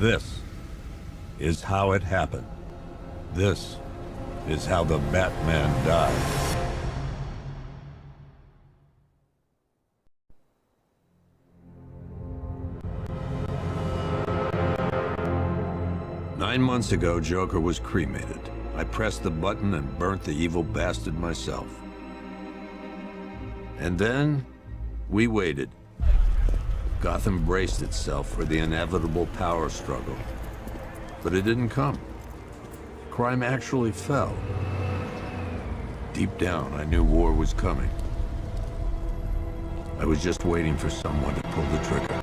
This is how it happened. This is how the Batman died. 9 months ago, Joker was cremated. I pressed the button and burnt the evil bastard myself. And then, we waited. Gotham braced itself for the inevitable power struggle. But it didn't come. Crime actually fell. Deep down, I knew war was coming. I was just waiting for someone to pull the trigger.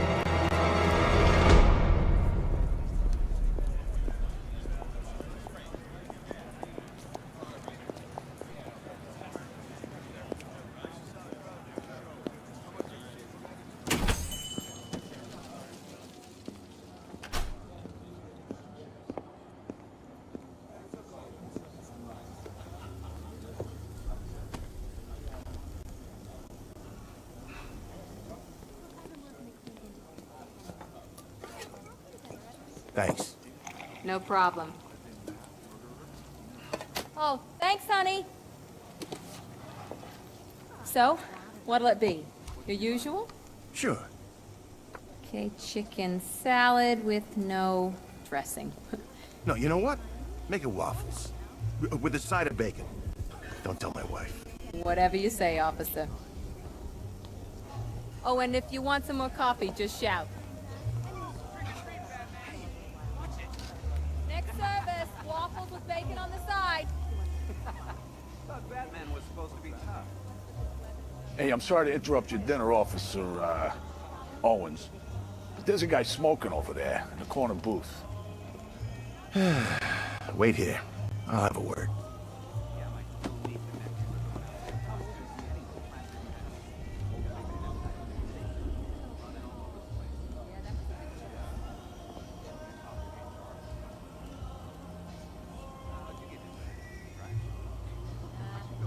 Thanks. No problem. Oh, thanks, honey. So, what'll it be? Your usual? Sure. Okay, chicken salad with no dressing. No, you know what? Make it waffles. With a side of bacon. Don't tell my wife. Whatever you say, officer. Oh, and if you want some more coffee, just shout. Next service, waffles with bacon on the side. Thought Batman was supposed to be tough. Hey, I'm sorry to interrupt your dinner, Officer, Owens. But there's a guy smoking over there in the corner booth. Wait here. I'll have a word.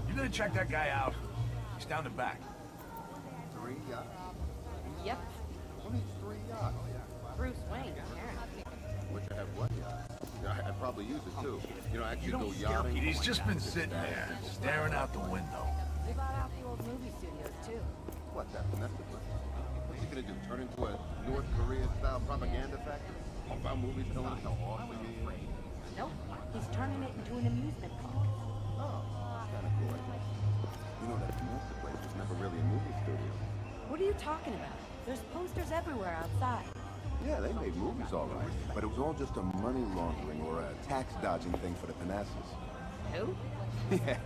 You gonna check that guy out? He's down the back. 3 yachts? Yep. Only 3 yachts. Bruce Wayne, apparently. Which I have 1 yacht. Yeah, I'd probably use it too. You know, actually go Scare yachting. Pete. He's just been sitting there, staring out the window. We bought out the old movie studios, too. What, that domestically? What's he gonna do? Turn into a North Korea-style propaganda factory? Pump out movies telling us how awesome he is? Nope. He's turning it into an amusement park. Oh, that's kind of cool. You know, that domestic place was never really a movie studio. What are you talking about? There's posters everywhere outside. Yeah, they made movies all right, but it was all just a money laundering or a tax dodging thing for the Panasses. Who? Yeah,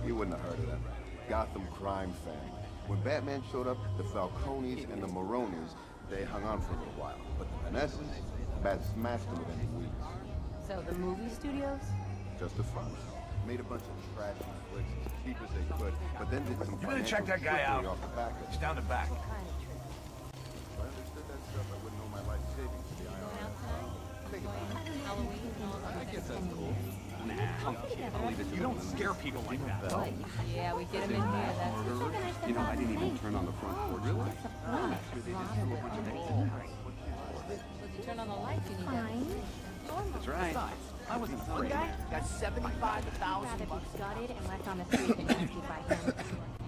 you wouldn't have heard of them. Gotham crime family. When Batman showed up, the Falcones and the Maronis, they hung on for a little while. But the Panasses, Bat smashed them within weeks. So the movie studios? Just a fun. Made a bunch of trashy flicks as cheap as they could, but then did some You gonna check that guy financial out? trickery off the back of He's it. down the back. What kind of trick? If I understood that stuff, I wouldn't owe my life savings to the IRS. Think about it. Halloween and all I guess that's cool. You don't scare people like that. Yeah, we get him in here, that's... You know, I didn't even turn on the front porch light. Did you turn on the lights? You need that. That's right. I wasn't afraid. Got $75,000 bucks. Got it and left on the street and asked you by him.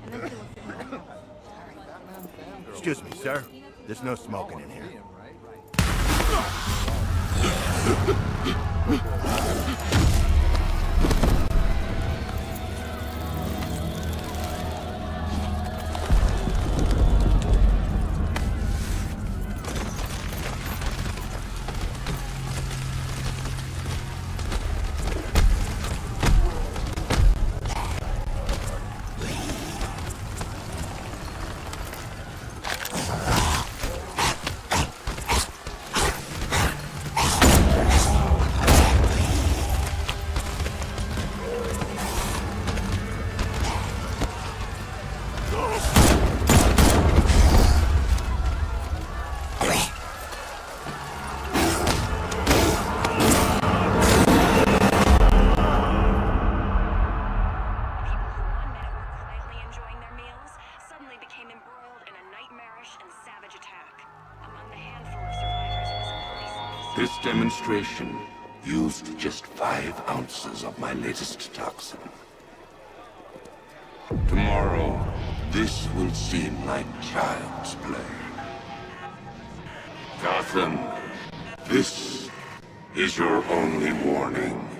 And then she looked at my house. Excuse me, sir. There's no smoking in here. and savage attack. Among the handful of survivors was a police officer. This demonstration used just 5 ounces of my latest toxin. Tomorrow, this will seem like child's play. Gotham, this is your only warning.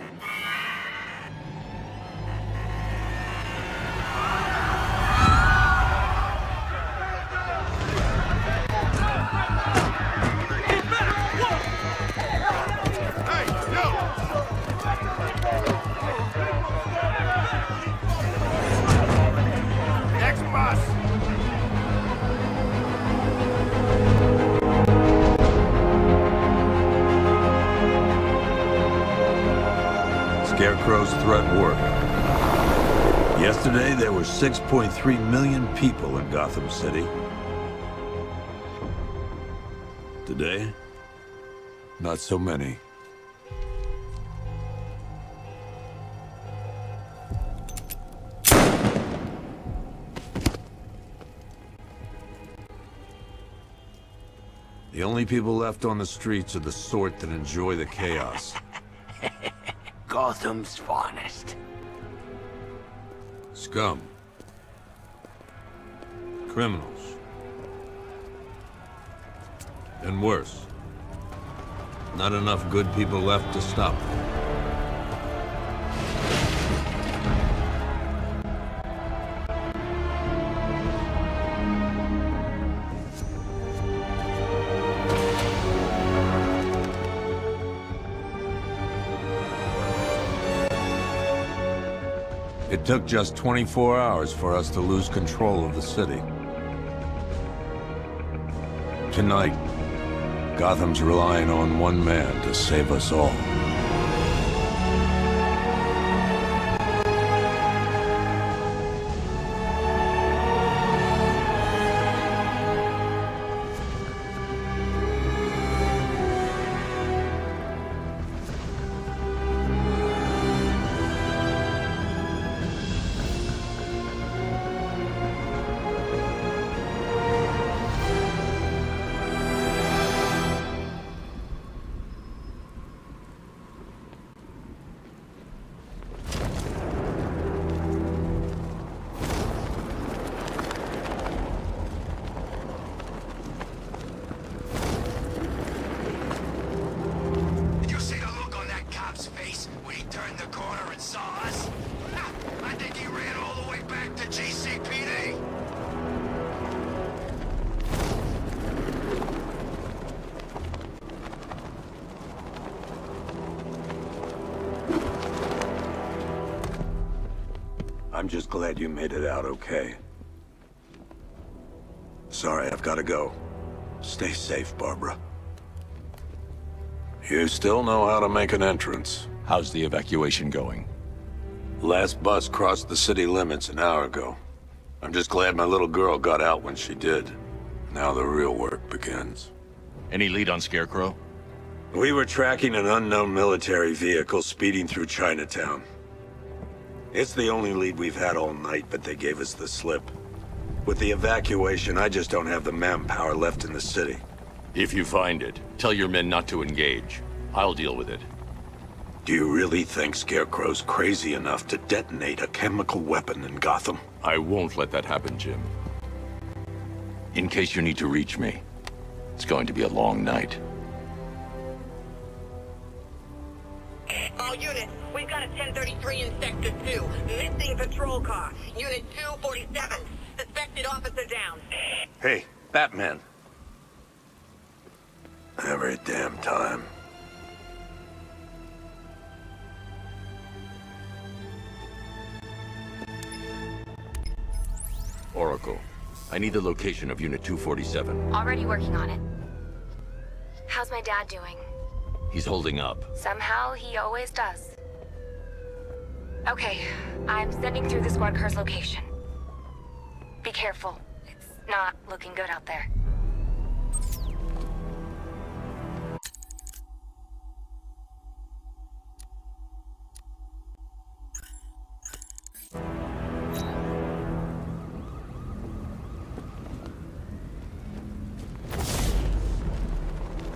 Scarecrow's threat worked. Yesterday, there were 6.3 million people in Gotham City. Today, not so many. The only people left on the streets are the sort that enjoy the chaos. Gotham's finest. Scum. Criminals. And worse. Not enough good people left to stop them. It took just 24 hours for us to lose control of the city. Tonight, Gotham's relying on one man to save us all. I'm just glad you made it out okay. Sorry, I've got to go. Stay safe, Barbara. You still know how to make an entrance. How's the evacuation going? Last bus crossed the city limits an hour ago. I'm just glad my little girl got out when she did. Now the real work begins. Any lead on Scarecrow? We were tracking an unknown military vehicle speeding through Chinatown. It's the only lead we've had all night, but they gave us the slip. With the evacuation, I just don't have the manpower left in the city. If you find it, tell your men not to engage. I'll deal with it. Do you really think Scarecrow's crazy enough to detonate a chemical weapon in Gotham? I won't let that happen, Jim. In case you need to reach me, it's going to be a long night. All units, we've got a 1033 in Sector 2. Missing patrol car. Unit 247. Suspected officer down. Hey, Batman. Every damn time. Oracle, I need the location of Unit 247. Already working on it. How's my dad doing? He's holding up. Somehow, he always does. Okay, I'm sending through the squad car's location. Be careful. It's not looking good out there.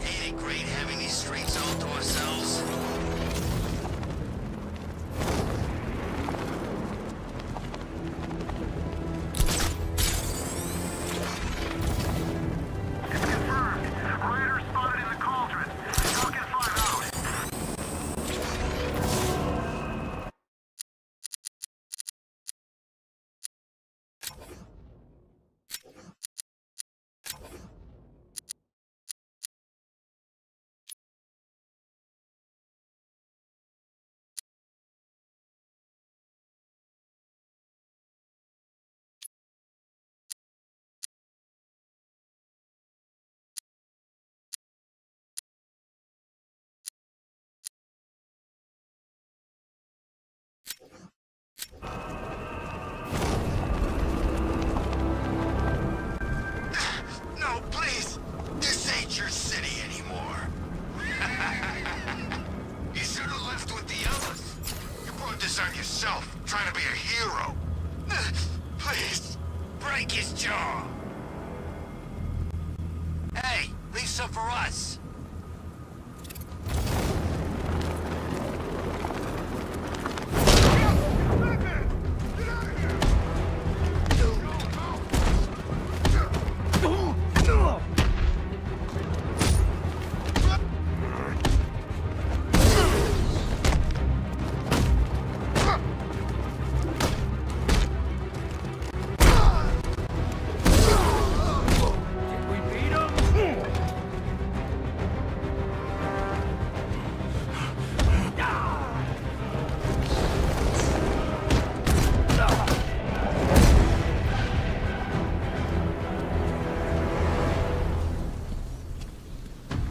Ain't it great having these streets No, please! This ain't your city anymore. You should have left with the others. You brought this on yourself, trying to be a hero. Please, break his jaw. Hey, leave some for us.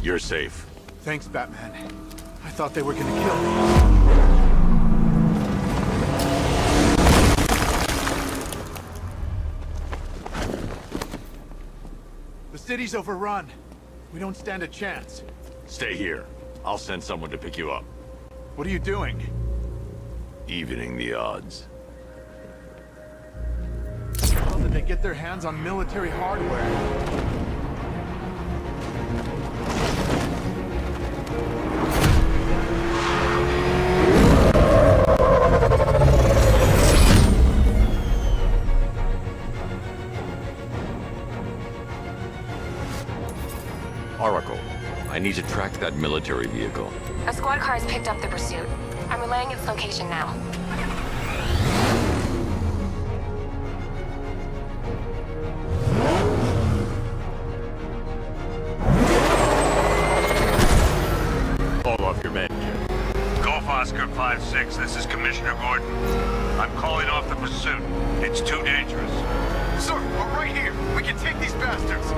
You're safe. Thanks, Batman. I thought they were gonna kill me. The city's overrun. We don't stand a chance. Stay here. I'll send someone to pick you up. What are you doing? Evening the odds. How did they get their hands on military hardware? Oracle, I need to track that military vehicle. A squad car has picked up the pursuit. I'm relaying its location now. Call off your men, Jim. Golf Oscar 5-6, this is Commissioner Gordon. I'm calling off the pursuit. It's too dangerous. Sir, we're right here. We can take these bastards.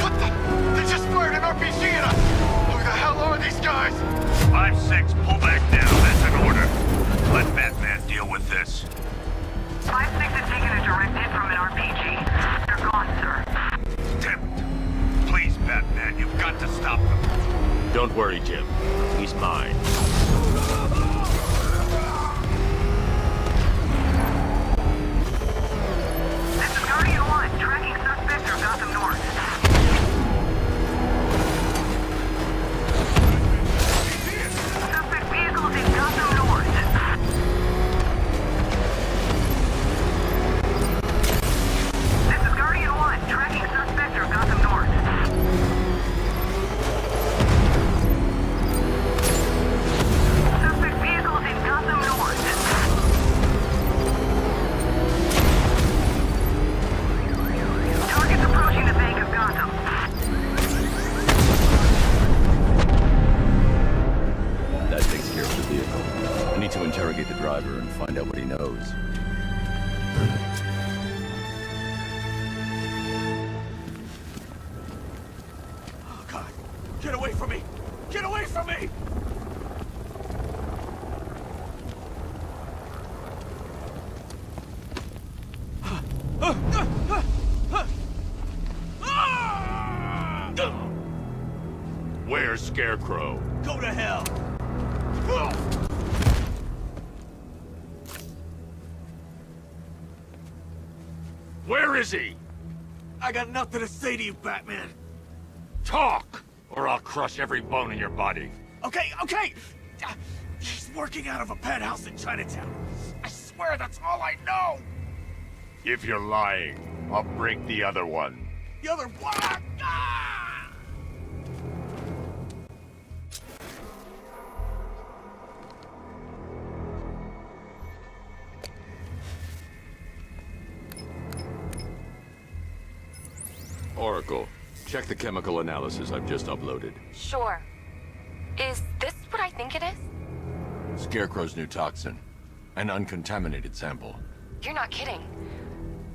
What the? They just fired an RPG at us! Who the hell are these guys? 5-6, pull back down. That's an order. Let Batman deal with this. 5-6 has taken a direct hit from an RPG. They're gone, sir. Tim, please, Batman, you've got to stop them. Don't worry, Jim. He's mine. This is Guardian 1, tracking suspect through Gotham North. Suspect vehicles in Gotham North. This is Guardian 1, tracking suspect through Gotham North. Suspect vehicles in Gotham North. Targets approaching the Bank of Gotham. That takes care of the vehicle. I need to interrogate the driver and find out what he knows. Oh, God. Get away from me! Get away from me! Where's Scarecrow? Go to hell! Where is he? I got nothing to say to you, Batman. Talk, or I'll crush every bone in your body. Okay, okay! He's working out of a penthouse in Chinatown. I swear that's all I know! If you're lying, I'll break the other one. The other one! Ah! Oracle, check the chemical analysis I've just uploaded. Sure. Is this what I think it is? Scarecrow's new toxin. An uncontaminated sample. You're not kidding.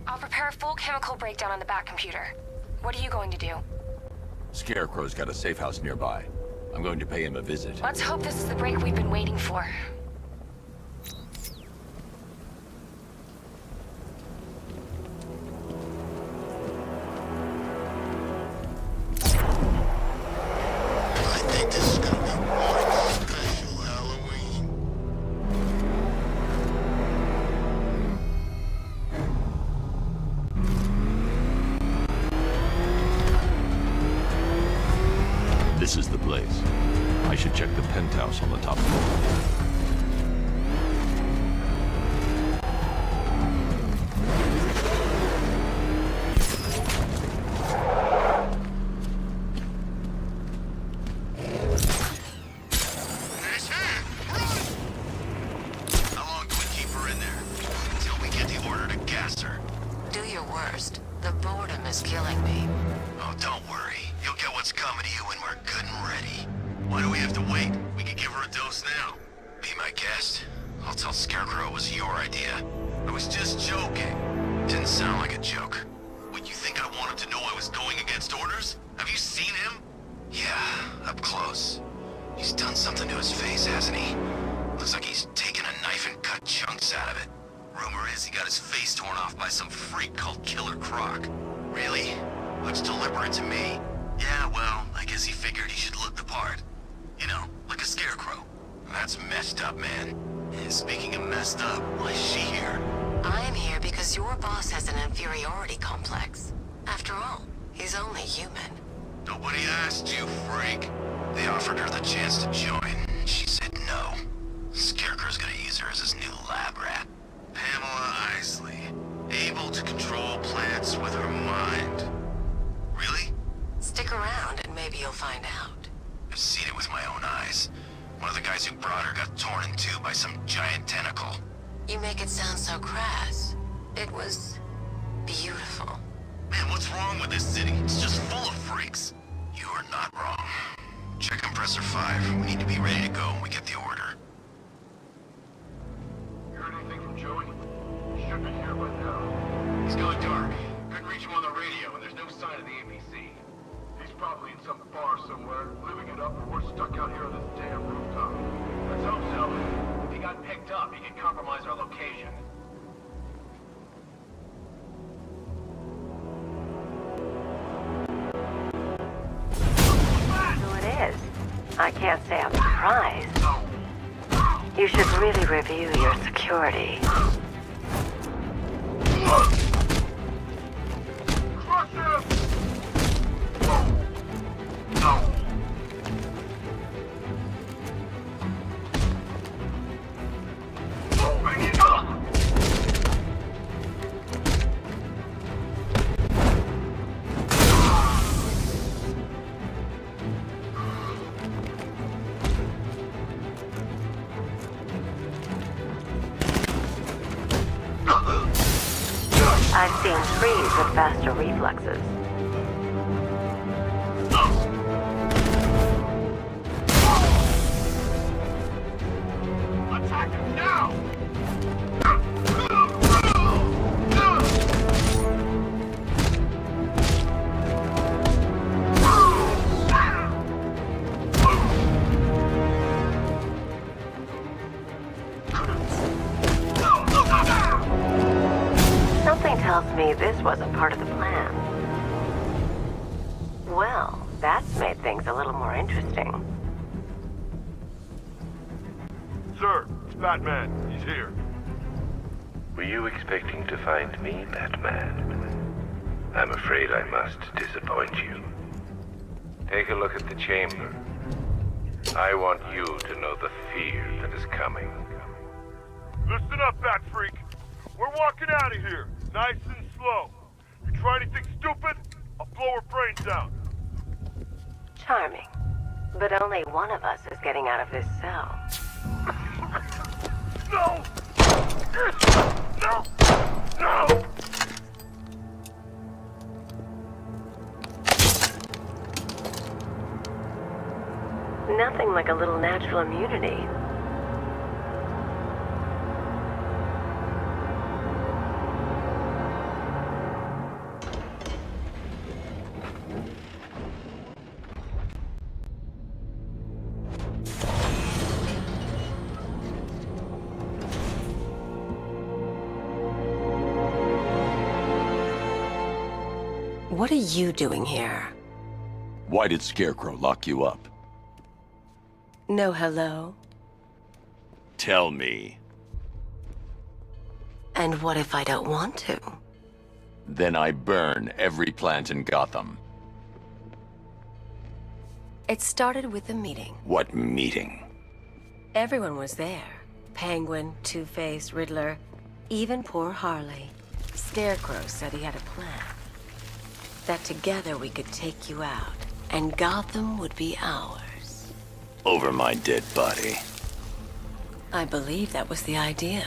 I'll prepare a full chemical breakdown on the back computer. What are you going to do? Scarecrow's got a safe house nearby. I'm going to pay him a visit. Let's hope this is the break we've been waiting for. This is the place. I should check the penthouse on the top floor. I can't say I'm surprised. You should really review your security. I've seen trees with faster reflexes. Attack him now! Something tells me this wasn't part of the plan. Well, that's made things a little more interesting. Sir, it's Batman. He's here. Were you expecting to find me, Batman? I'm afraid I must disappoint you. Take a look at the chamber. I want you to know the fear that is coming. Listen up, Bat Freak. We're walking out of here, nice and slow. You try anything stupid, I'll blow her brains out. Charming. But only one of us is getting out of this cell. No! No! No! Nothing like a little natural immunity. What are you doing here? Why did Scarecrow lock you up? No hello? Tell me. And what if I don't want to? Then I burn every plant in Gotham. It started with a meeting. What meeting? Everyone was there. Penguin, Two-Face, Riddler, even poor Harley. Scarecrow said he had a plan. That together we could take you out, and Gotham would be ours. Over my dead body. I believe that was the idea.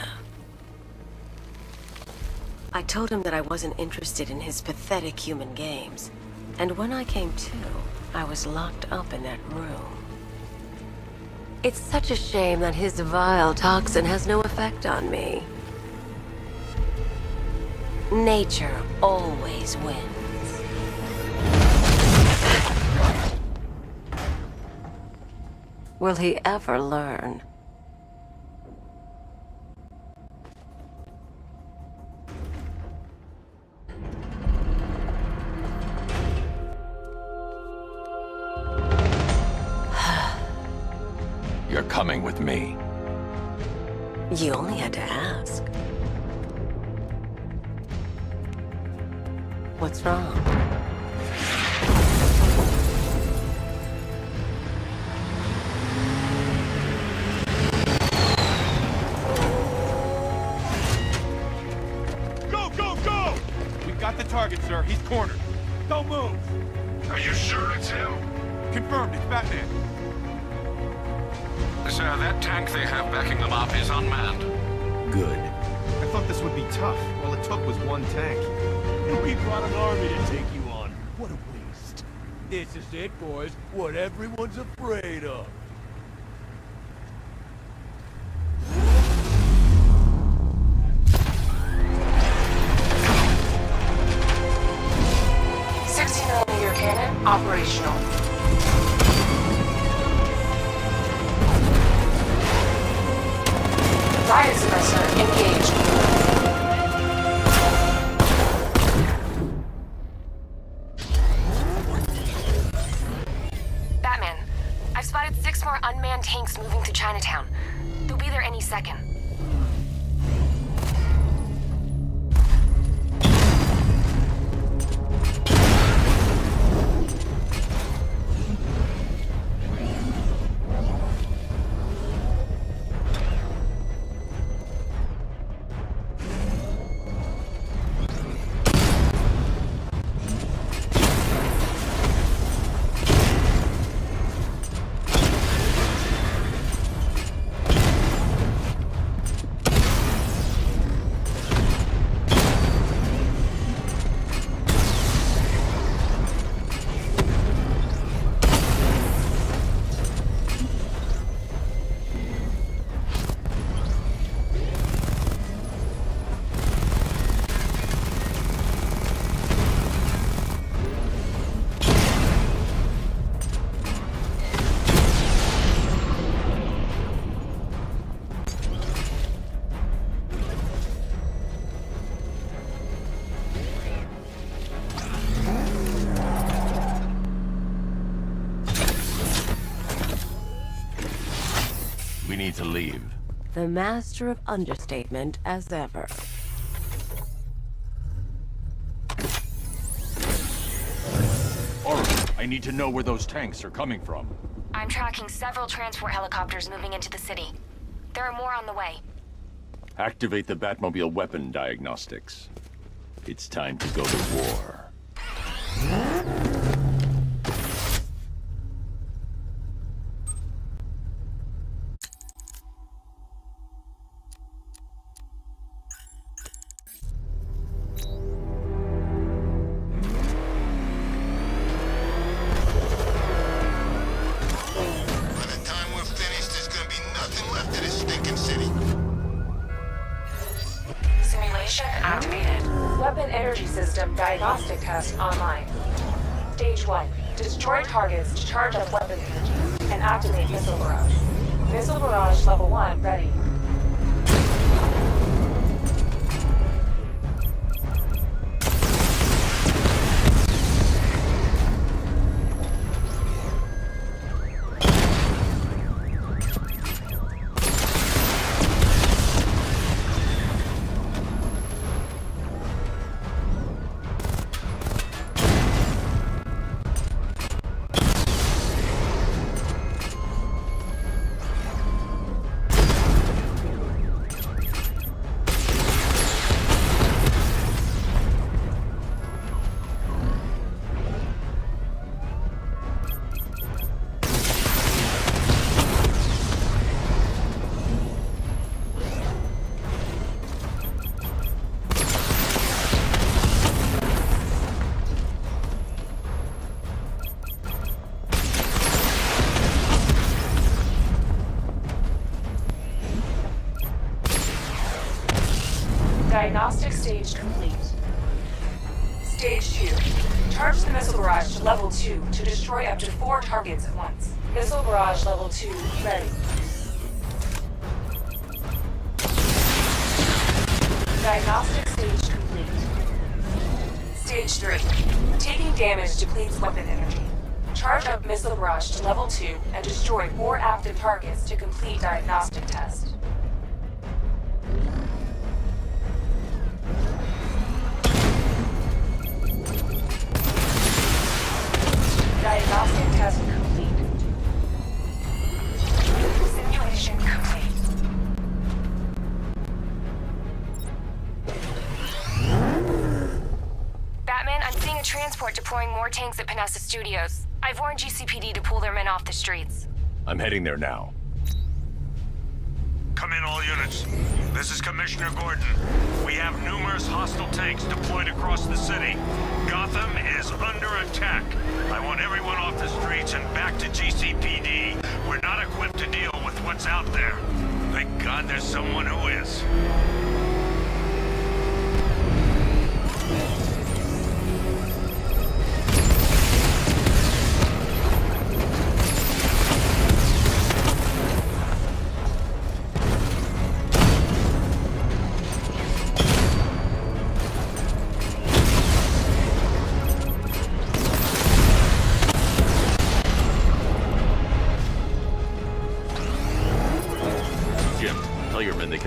I told him that I wasn't interested in his pathetic human games. And when I came to, I was locked up in that room. It's such a shame that his vile toxin has no effect on me. Nature always wins. Will he ever learn? You're coming with me. You only had to ask. What's wrong? Go, go, go! We've got the target, sir. He's cornered. Don't move. Are you sure it's him? Confirmed, it's Batman. Sir, that tank they have backing them up is unmanned. Good. I thought this would be tough. All it took was one tank. And we brought an army to take you on. What a waste. This is it, boys. What everyone's afraid of. .60mm cannon operational. Riot suppressor engaged. Batman, I've spotted 6 more unmanned tanks moving through Chinatown. They'll be there any second. We need to leave. The master of understatement as ever. Alright, I need to know where those tanks are coming from. I'm tracking several transport helicopters moving into the city. There are more on the way. Activate the Batmobile weapon diagnostics. It's time to go to war. Weapon energy system diagnostic test online. Stage 1. Destroy targets to charge up weapon energy and activate missile barrage. Missile barrage level 1 ready. stage complete. Stage 2. Charge the missile barrage to level 2 to destroy up to 4 targets at once. Missile barrage level 2 ready. Diagnostic stage complete. Stage 3. Taking damage depletes weapon energy. Charge up missile barrage to level 2 and destroy 4 active targets to complete diagnostic test. Diagnostic test complete. Simulation complete. Batman, I'm seeing a transport deploying more tanks at Panessa Studios. I've warned GCPD to pull their men off the streets. I'm heading there now. Come in, all units. This is Commissioner Gordon. We have numerous hostile tanks deployed across the city. Gotham is under attack. I want everyone off the streets and back to GCPD. We're not equipped to deal with what's out there. Thank God there's someone who is.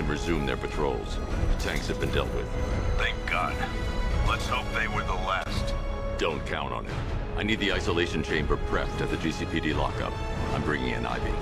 Resume their patrols. The tanks have been dealt with. Thank God. Let's hope they were the last. Don't count on it. I need the isolation chamber prepped at the GCPD lockup. I'm bringing in Ivy.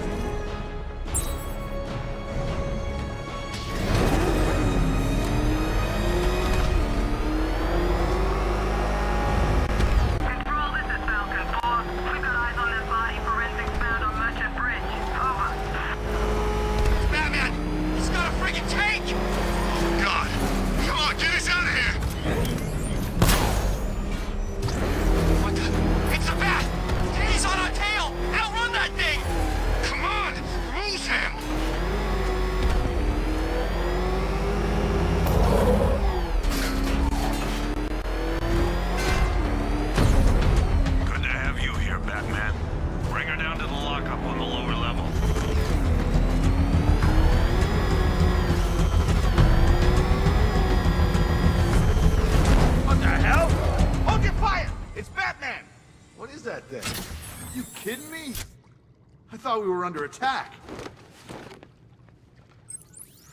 We were under attack.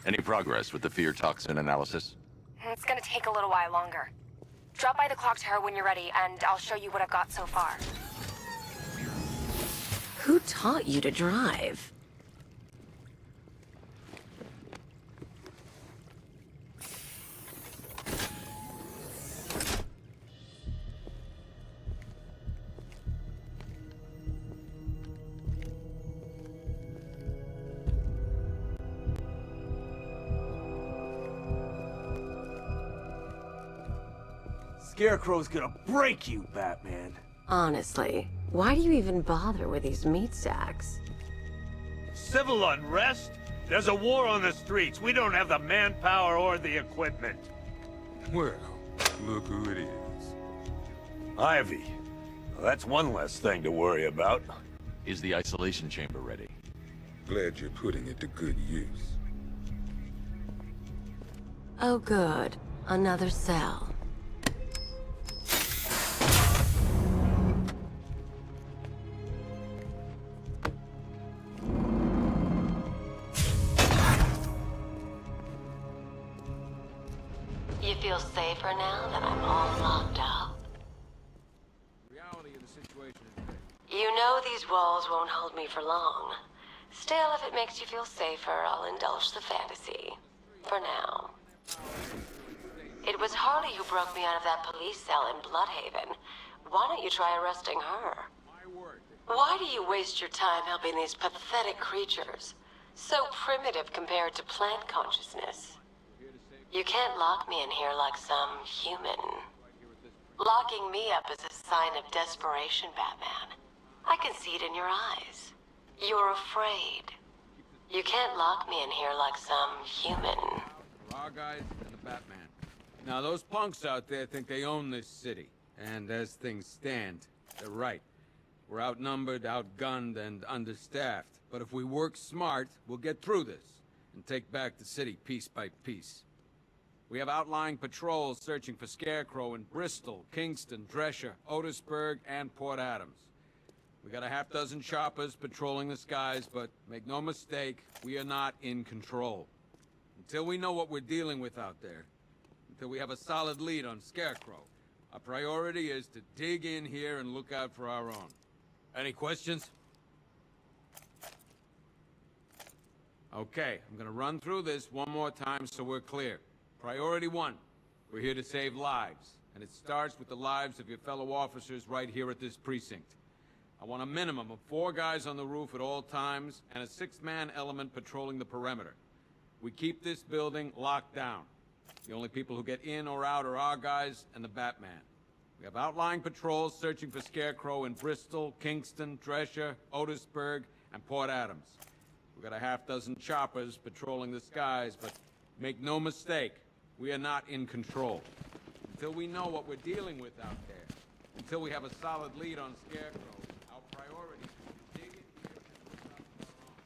Any progress with the fear toxin analysis? It's gonna take a little while longer. Drop by the clock tower when you're ready, and I'll show you what I've got so far. Who taught you to drive? Scarecrow's gonna break you, Batman. Honestly, why do you even bother with these meat sacks? Civil unrest? There's a war on the streets. We don't have the manpower or the equipment. Well, look who it is. Ivy. Well, that's one less thing to worry about. Is the isolation chamber ready? Glad you're putting it to good use. Oh good. Another cell. You feel safer now that I'm all locked up? Reality of the situation is You know these walls won't hold me for long. Still, if it makes you feel safer, I'll indulge the fantasy. For now. It was Harley who broke me out of that police cell in Bloodhaven. Why don't you try arresting her? Why do you waste your time helping these pathetic creatures? So primitive compared to plant consciousness. You can't lock me in here like some human. Locking me up is a sign of desperation, Batman. I can see it in your eyes. You're afraid. You can't lock me in here like some human. our guys and the Batman. Now, those punks out there think they own this city. And as things stand, they're right. We're outnumbered, outgunned, and understaffed. But if we work smart, we'll get through this and take back the city piece by piece. We have outlying patrols searching for Scarecrow in Bristol, Kingston, Drescher, Otisburg, and Port Adams. We got a half-dozen choppers patrolling the skies, but make no mistake, we are not in control. Until we know what we're dealing with out there, until we have a solid lead on Scarecrow, our priority is to dig in here and look out for our own. Any questions? Okay, I'm gonna run through this one more time so we're clear. Priority 1, we're here to save lives, and it starts with the lives of your fellow officers right here at this precinct. I want a minimum of 4 guys on the roof at all times, and a 6-man element patrolling the perimeter. We keep this building locked down. The only people who get in or out are our guys and the Batman. We have outlying patrols searching for Scarecrow in Bristol, Kingston, Drescher, Otisburg, and Port Adams. We've got a half-dozen choppers patrolling the skies, but make no mistake, we are not in control. Until we know what we're dealing with out there, until we have a solid lead on Scarecrow, our priority is to dig in here and look out for our own.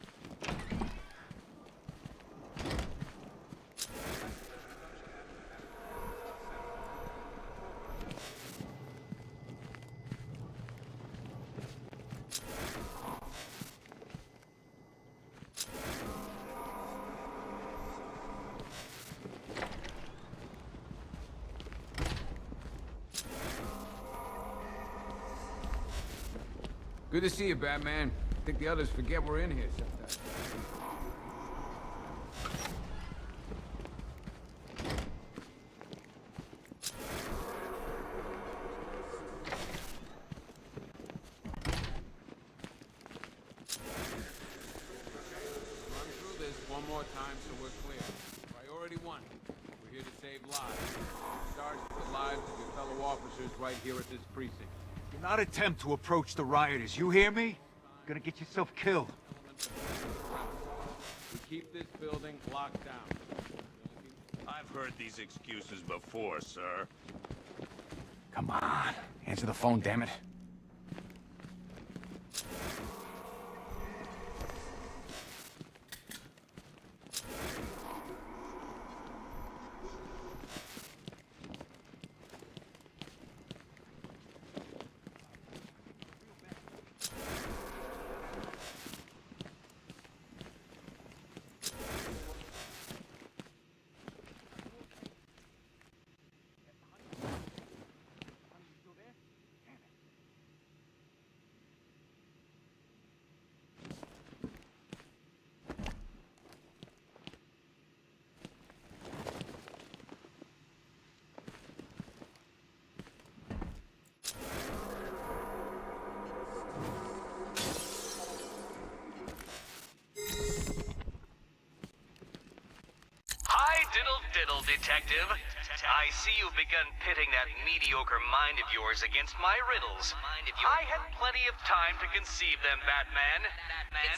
Good to see you, Batman. I think the others forget we're in here sometimes. Run through this one more time so we're clear. Priority 1, we're here to save lives. It starts with the lives of your fellow officers right here at this precinct. Do not attempt to approach the rioters, you hear me? You're gonna get yourself killed. We keep this building locked down. I've heard these excuses before, sir. Come on, answer the phone, damn it. Diddle, detective. I see you've begun pitting that mediocre mind of yours against my riddles. I had plenty of time to conceive them, Batman.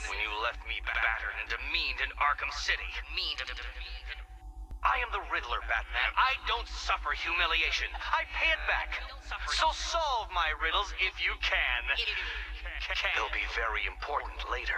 When you left me battered and demeaned in Arkham City. I am the Riddler, Batman. I don't suffer humiliation. I pay it back. So solve my riddles if you can. They'll be very important later.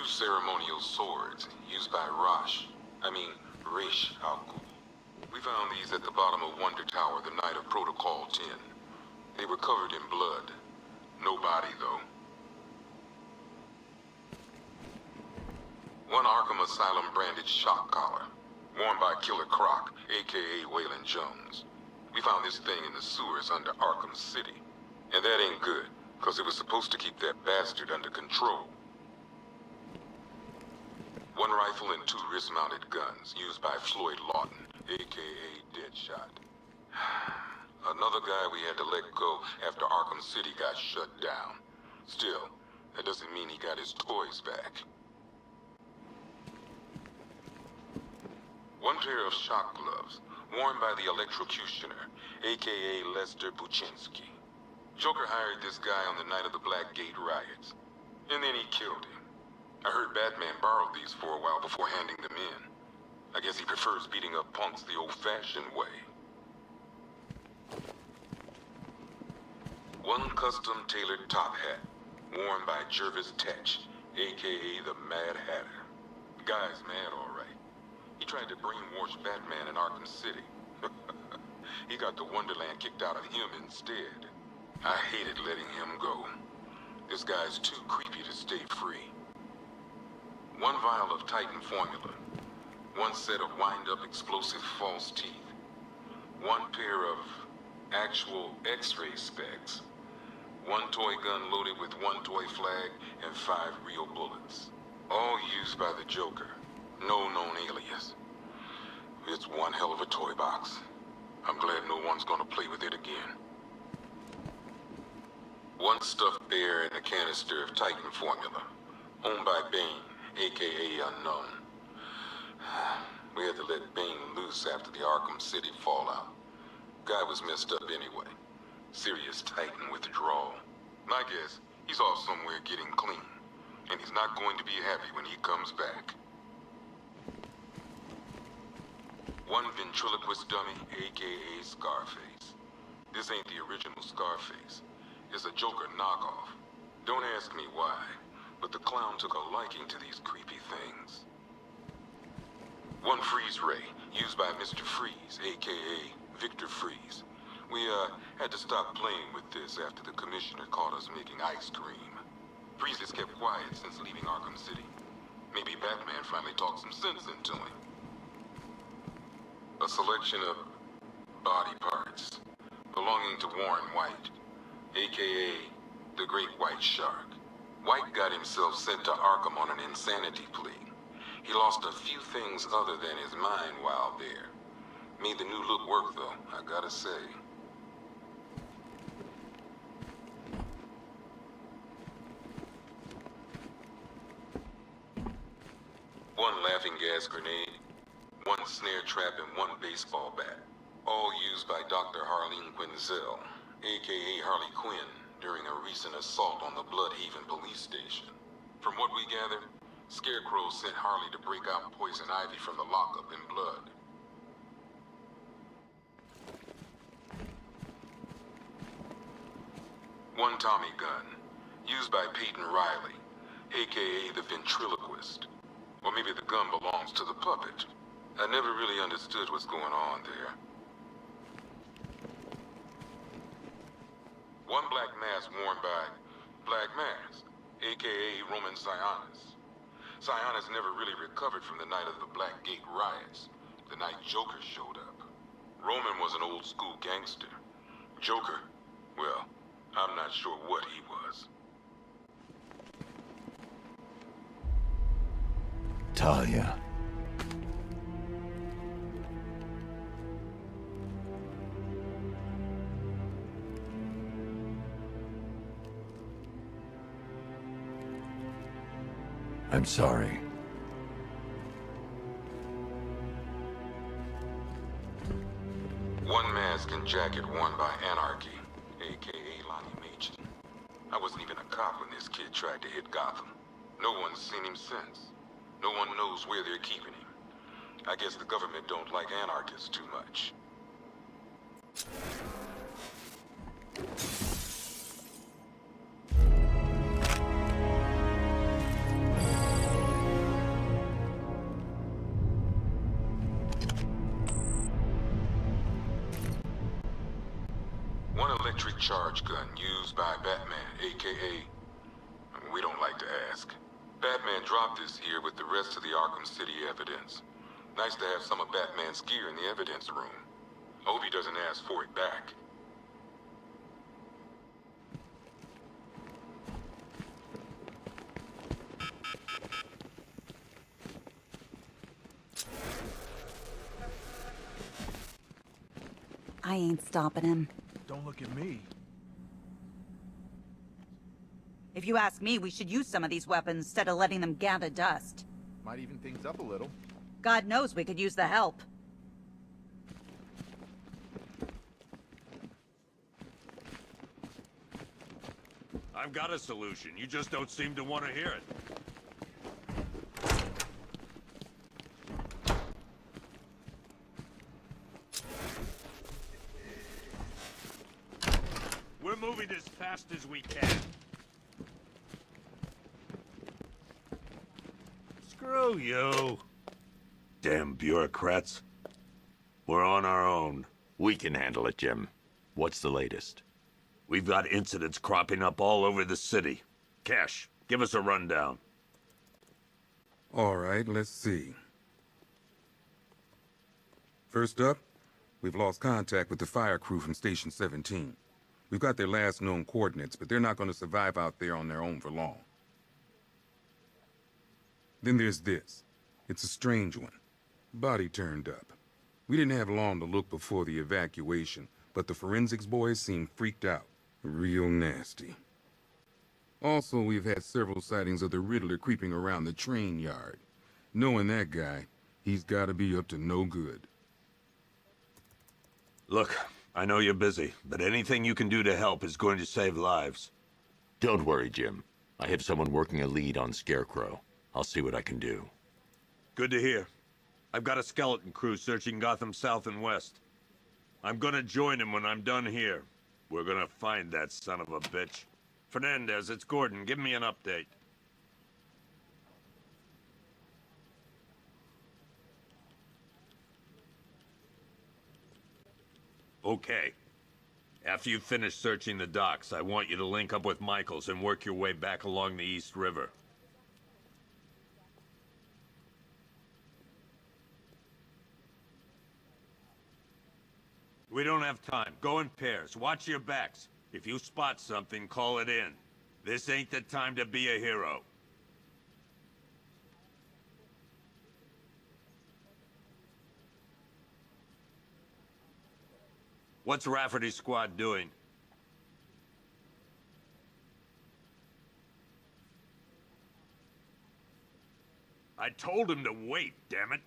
Ceremonial swords used by Rish Al-Ghul. We found these at the bottom of Wonder Tower the night of Protocol 10. They were covered in blood. No body, though. One Arkham Asylum branded shock collar, worn by Killer Croc, aka Waylon Jones. We found this thing in the sewers under Arkham City. And that ain't good, because it was supposed to keep that bastard under control. One rifle and 2 wrist-mounted guns, used by Floyd Lawton, aka Deadshot. Another guy we had to let go after Arkham City got shut down. Still, that doesn't mean he got his toys back. One pair of shock gloves, worn by the electrocutioner, aka Lester Buczynski. Joker hired this guy on the night of the Blackgate riots, and then he killed him. I heard Batman borrowed these for a while before handing them in. I guess he prefers beating up punks the old-fashioned way. One custom-tailored top hat, worn by Jervis Tetch, aka the Mad Hatter. The guy's mad, all right. He tried to brainwash Batman in Arkham City. He got the Wonderland kicked out of him instead. I hated letting him go. This guy's too creepy to stay free. One vial of Titan formula. One set of wind-up explosive false teeth. One pair of actual X-ray specs. One toy gun loaded with one toy flag and 5 real bullets. All used by the Joker. No known alias. It's one hell of a toy box. I'm glad no one's gonna play with it again. One stuffed bear and a canister of Titan formula. Owned by Bane, aka Unknown. We had to let Bane loose after the Arkham City fallout. Guy was messed up anyway. Serious Titan withdrawal. My guess, he's off somewhere getting clean. And he's not going to be happy when he comes back. One ventriloquist dummy, aka Scarface. This ain't the original Scarface. It's a Joker knockoff. Don't ask me why, but the clown took a liking to these creepy things. One freeze ray, used by Mr. Freeze, aka Victor Freeze. We, had to stop playing with this after the commissioner caught us making ice cream. Freeze has kept quiet since leaving Arkham City. Maybe Batman finally talked some sense into him. A selection of body parts belonging to Warren White, aka the Great White Shark. White got himself sent to Arkham on an insanity plea. He lost a few things other than his mind while there. Made the new look work though, I gotta say. One laughing gas grenade, one snare trap, and one baseball bat. All used by Dr. Harleen Quinzel, aka Harley Quinn, during a recent assault on the Bloodhaven police station. From what we gather, Scarecrow sent Harley to break out Poison Ivy from the lockup in blood. One Tommy gun, used by Peyton Riley, aka the Ventriloquist. Or maybe the gun belongs to the puppet. I never really understood what's going on there. One black mask worn by Black Mask, aka Roman Sionis. Sionis never really recovered from the night of the Blackgate riots, the night Joker showed up. Roman was an old school gangster. Joker, well, I'm not sure what he was. Talia. I'm sorry. One mask and jacket worn by Anarchy, aka Lonnie Machin. I wasn't even a cop when this kid tried to hit Gotham. No one's seen him since. No one knows where they're keeping him. I guess the government don't like anarchists too much. One electric charge gun used by Batman, aka... we don't like to ask. Batman dropped this here with the rest of the Arkham City evidence. Nice to have some of Batman's gear in the evidence room. I hope he doesn't ask for it back. I ain't stopping him. Don't look at me. If you ask me, we should use some of these weapons instead of letting them gather dust. Might even things up a little. God knows we could use the help. I've got a solution. You just don't seem to want to hear it. We're moving as fast as we can. Screw you. Damn bureaucrats. We're on our own. We can handle it, Jim. What's the latest? We've got incidents cropping up all over the city. Cash, give us a rundown. All right, let's see. First up, we've lost contact with the fire crew from Station 17. We've got their last known coordinates, but they're not going to survive out there on their own for long. Then there's this. It's a strange one. Body turned up. We didn't have long to look before the evacuation, but the forensics boys seemed freaked out. Real nasty. Also, we've had several sightings of the Riddler creeping around the train yard. Knowing that guy, he's got to be up to no good. Look, I know you're busy, but anything you can do to help is going to save lives. Don't worry, Jim. I have someone working a lead on Scarecrow. I'll see what I can do. Good to hear. I've got a skeleton crew searching Gotham South and West. I'm gonna join him when I'm done here. We're gonna find that son of a bitch. Fernandez, it's Gordon. Give me an update. Okay. After you finish searching the docks, I want you to link up with Michaels and work your way back along the East River. We don't have time. Go in pairs. Watch your backs. If you spot something, call it in. This ain't the time to be a hero. What's Rafferty's squad doing? I told him to wait, damn it.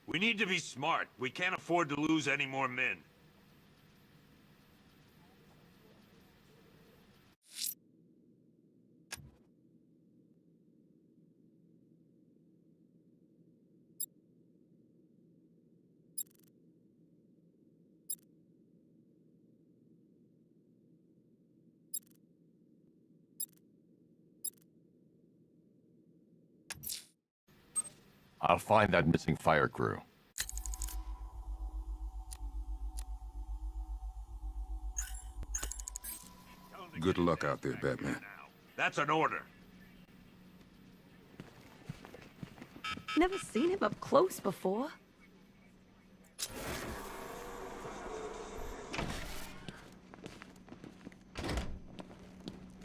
We need to be smart. We can't afford to lose any more men. I'll find that missing fire crew. Good luck out there, Batman. That's an order. Never seen him up close before.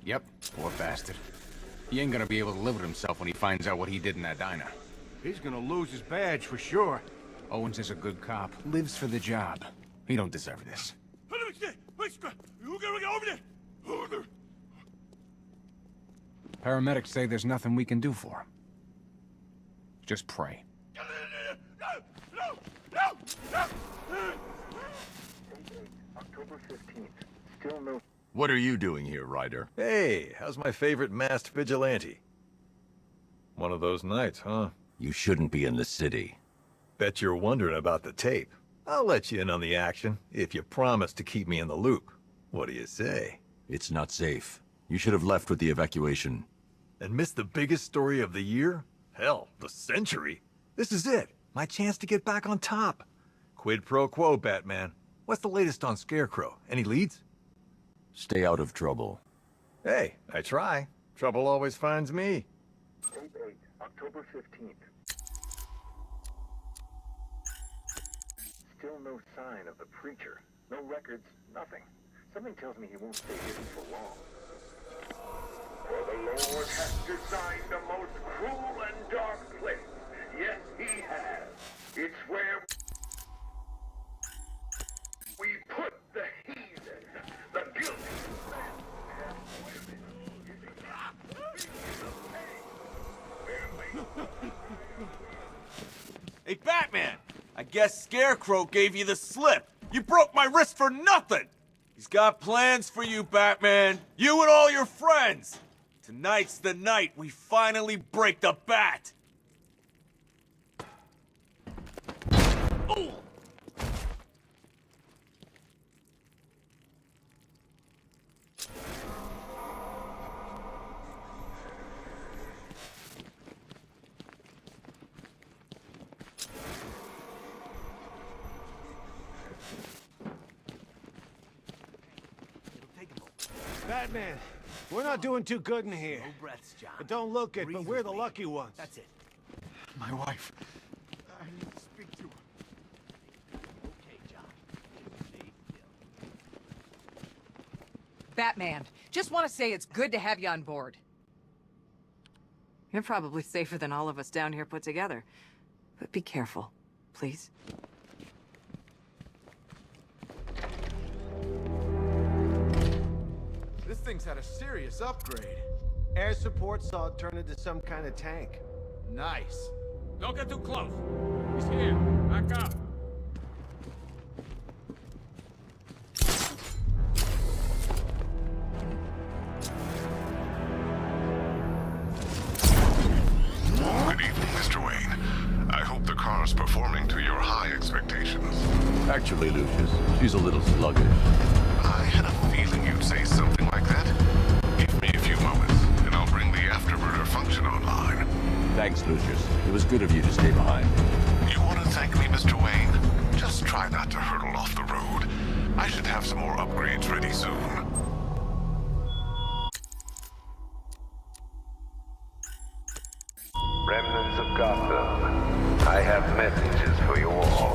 Yep, poor bastard. He ain't gonna be able to live with himself when he finds out what he did in that diner. He's gonna lose his badge for sure. Owens is a good cop, lives for the job. He don't deserve this. Paramedics say there's nothing we can do for him. Just pray. October 15th. Still no... What are you doing here, Ryder? Hey, how's my favorite masked vigilante? One of those nights, huh? You shouldn't be in the city. Bet you're wondering about the tape. I'll let you in on the action, if you promise to keep me in the loop. What do you say? It's not safe. You should have left with the evacuation. And missed the biggest story of the year? Hell, the century. This is it. My chance to get back on top. Quid pro quo, Batman. What's the latest on Scarecrow? Any leads? Stay out of trouble. Hey, I try. Trouble always finds me. Tape 8, October 15th. Still no sign of the preacher. No records, nothing. Something tells me he won't stay hidden for long. For the Lord has designed a most cruel and dark place. Yes, he has. It's where we put the heathen, the guilty. Hey, Bat! guess Scarecrow gave you the slip. You broke my wrist for nothing! He's got plans for you, Batman. You and all your friends. Tonight's the night we finally break the bat. Oh. Batman, we're not doing too good in here. No breaths, John. It don't look it, but we're the lucky ones. That's it. My wife. I need to speak to her. Okay, John. Stay still. Batman, just want to say it's good to have you on board. You're probably safer than all of us down here put together. But be careful, please. This thing's had a serious upgrade. Air support saw it turn into some kind of tank. Nice. Don't get too close. He's here. Back up. Good evening, Mr. Wayne. I hope the car's performing to your high expectations. Actually, Lucius, she's a little sluggish. I had a feeling you'd say something like that. Give me a few moments, and I'll bring the afterburner function online. Thanks, Lucius. It was good of you to stay behind. You want to thank me, Mr. Wayne? Just try not to hurtle off the road. I should have some more upgrades ready soon. Remnants of Gotham, I have messages for you all.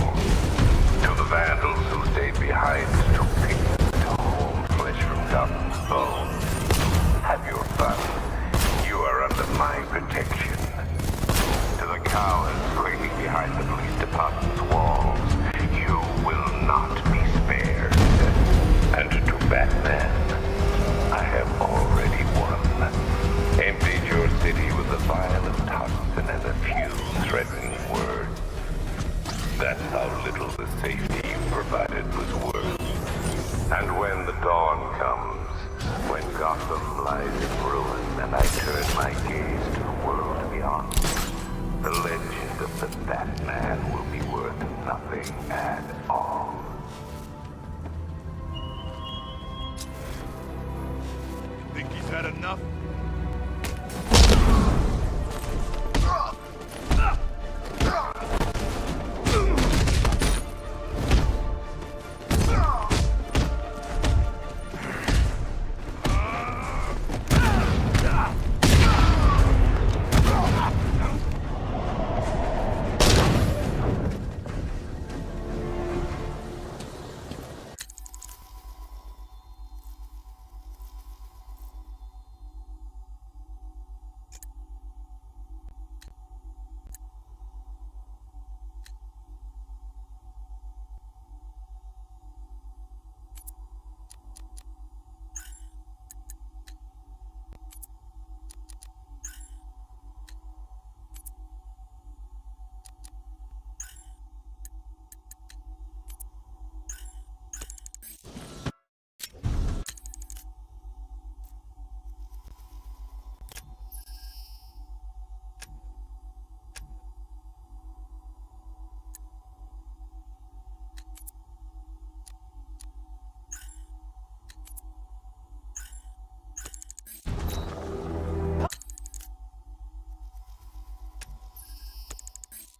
To the vandals who stayed behind to pick the whole flesh from Gotham's bones. Have your fun. You are under my protection. To the cowards waiting behind the police department's walls, you will not be spared. And to Batman, I have already won. Emptied your city with a violent toxin and a few threatening words. That's how little the safety you provided was worth. And when the dawn comes, when Gotham lies in ruin and I turn my gaze to the world beyond, the legend of the Batman will be worth nothing at all. Think he's had enough?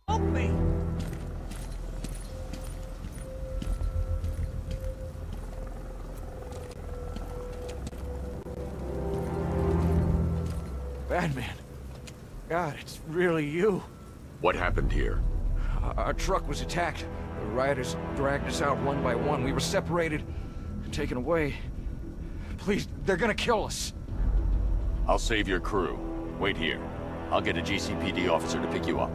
Help me! Batman. God, it's really you. What happened here? Our truck was attacked. The rioters dragged us out one by one. We were separated and taken away. Please, they're gonna kill us. I'll save your crew. Wait here. I'll get a GCPD officer to pick you up.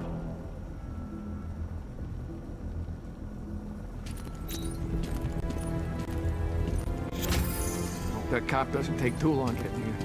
Hope that cop doesn't take too long getting here.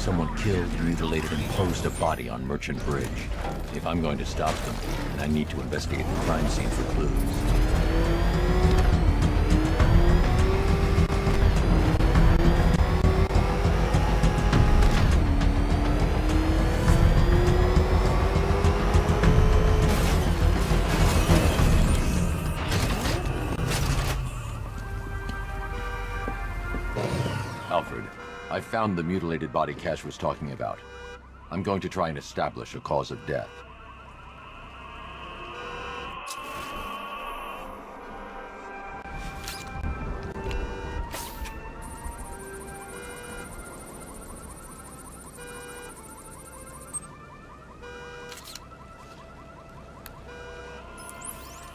someone killed, mutilated, and posed a body on Merchant Bridge. If I'm going to stop them, then I need to investigate the crime scene for clues. Alfred, I found the mutilated body Cash was talking about. I'm going to try and establish a cause of death.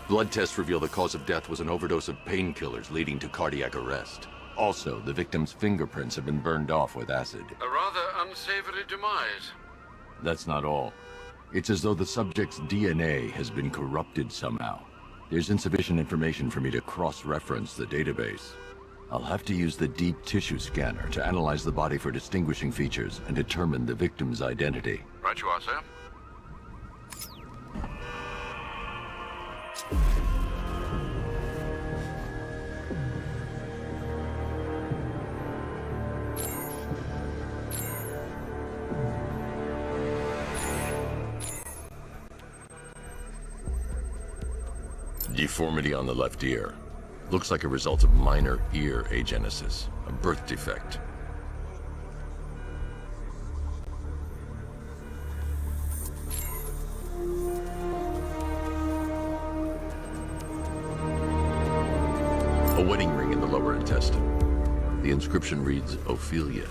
Blood tests reveal the cause of death was an overdose of painkillers leading to cardiac arrest. Also, the victim's fingerprints have been burned off with acid. A rather unsavory demise. That's not all. It's as though the subject's DNA has been corrupted somehow. There's insufficient information for me to cross-reference the database. I'll have to use the deep tissue scanner to analyze the body for distinguishing features and determine the victim's identity. Right you are, sir. Deformity on the left ear. Looks like a result of minor ear agenesis, a birth defect. A wedding ring in the lower intestine. The inscription reads, Ophelia.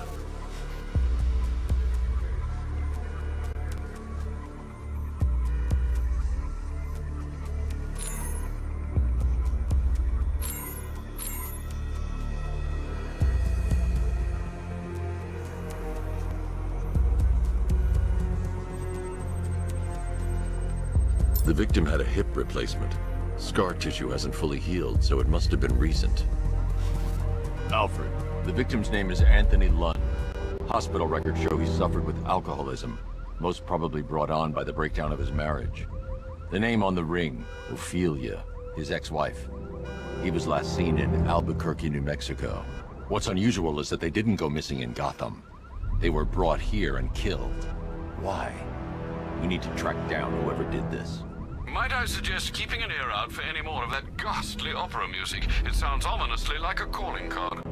The victim had a hip replacement. Scar tissue hasn't fully healed, so it must have been recent. Alfred, the victim's name is Anthony Lund. Hospital records show he suffered with alcoholism, most probably brought on by the breakdown of his marriage. The name on the ring, Ophelia, his ex-wife. He was last seen in Albuquerque, New Mexico. What's unusual is that they didn't go missing in Gotham. They were brought here and killed. Why? We need to track down whoever did this. Might I suggest keeping an ear out for any more of that ghastly opera music? It sounds ominously like a calling card.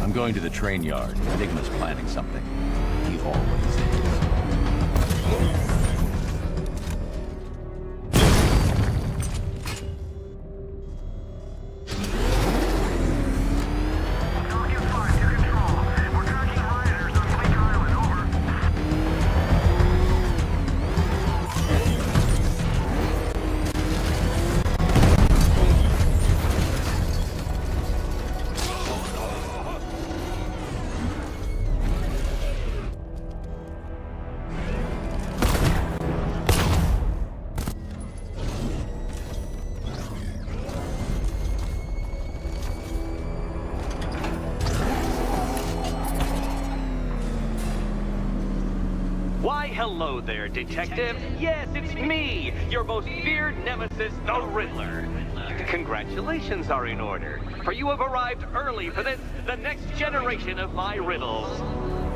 I'm going to the train yard. Enigma's planning something. He always is. Hello there, Detective. Yes, it's me, your most feared nemesis, the Riddler. Congratulations are in order, for you have arrived early for the next generation of my riddles.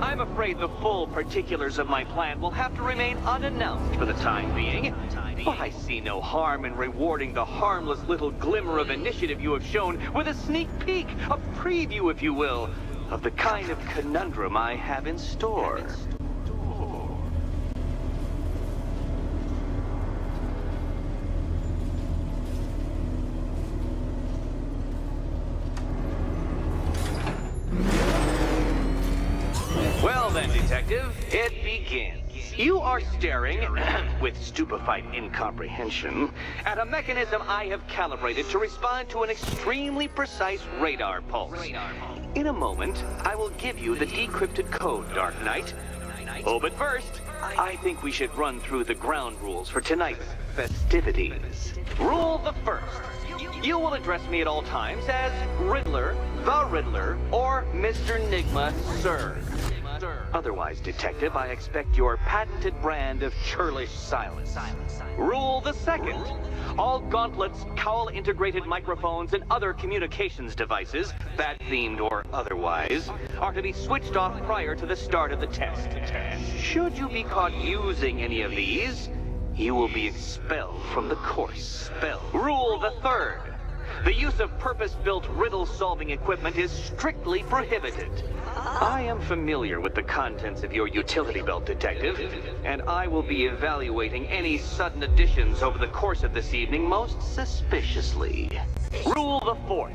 I'm I'm afraid the full particulars of my plan will have to remain unannounced for the time being. But I see no harm in rewarding the harmless little glimmer of initiative you have shown with a sneak peek, a preview, if you will, of the kind of conundrum I have in store. Well then, Detective, it begins. You are staring, with stupefied incomprehension, at a mechanism I have calibrated to respond to an extremely precise radar pulse. In a moment, I will give you the decrypted code, Dark Knight. Oh, but first, I think we should run through the ground rules for tonight's festivities. Rule the first. You will address me at all times as Riddler, the Riddler, or Mr. Nigma, sir. Otherwise, Detective, I expect your patented brand of churlish silence. Rule the second. All gauntlets, cowl-integrated microphones, and other communications devices, bat-themed or otherwise, are to be switched off prior to the start of the test. Should you be caught using any of these, you will be expelled from the course. Rule the third. The use of purpose-built riddle-solving equipment is strictly prohibited. I am familiar with the contents of your utility belt, Detective, and I will be evaluating any sudden additions over the course of this evening most suspiciously. Rule the fourth.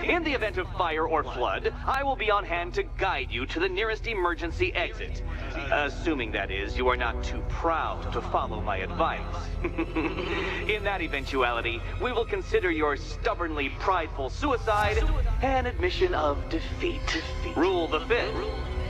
In the event of fire or flood, I will be on hand to guide you to the nearest emergency exit. Assuming, that is, you are not too proud to follow my advice. In that eventuality, we will consider your stubbornly prideful suicide an admission of defeat. Rule the fifth.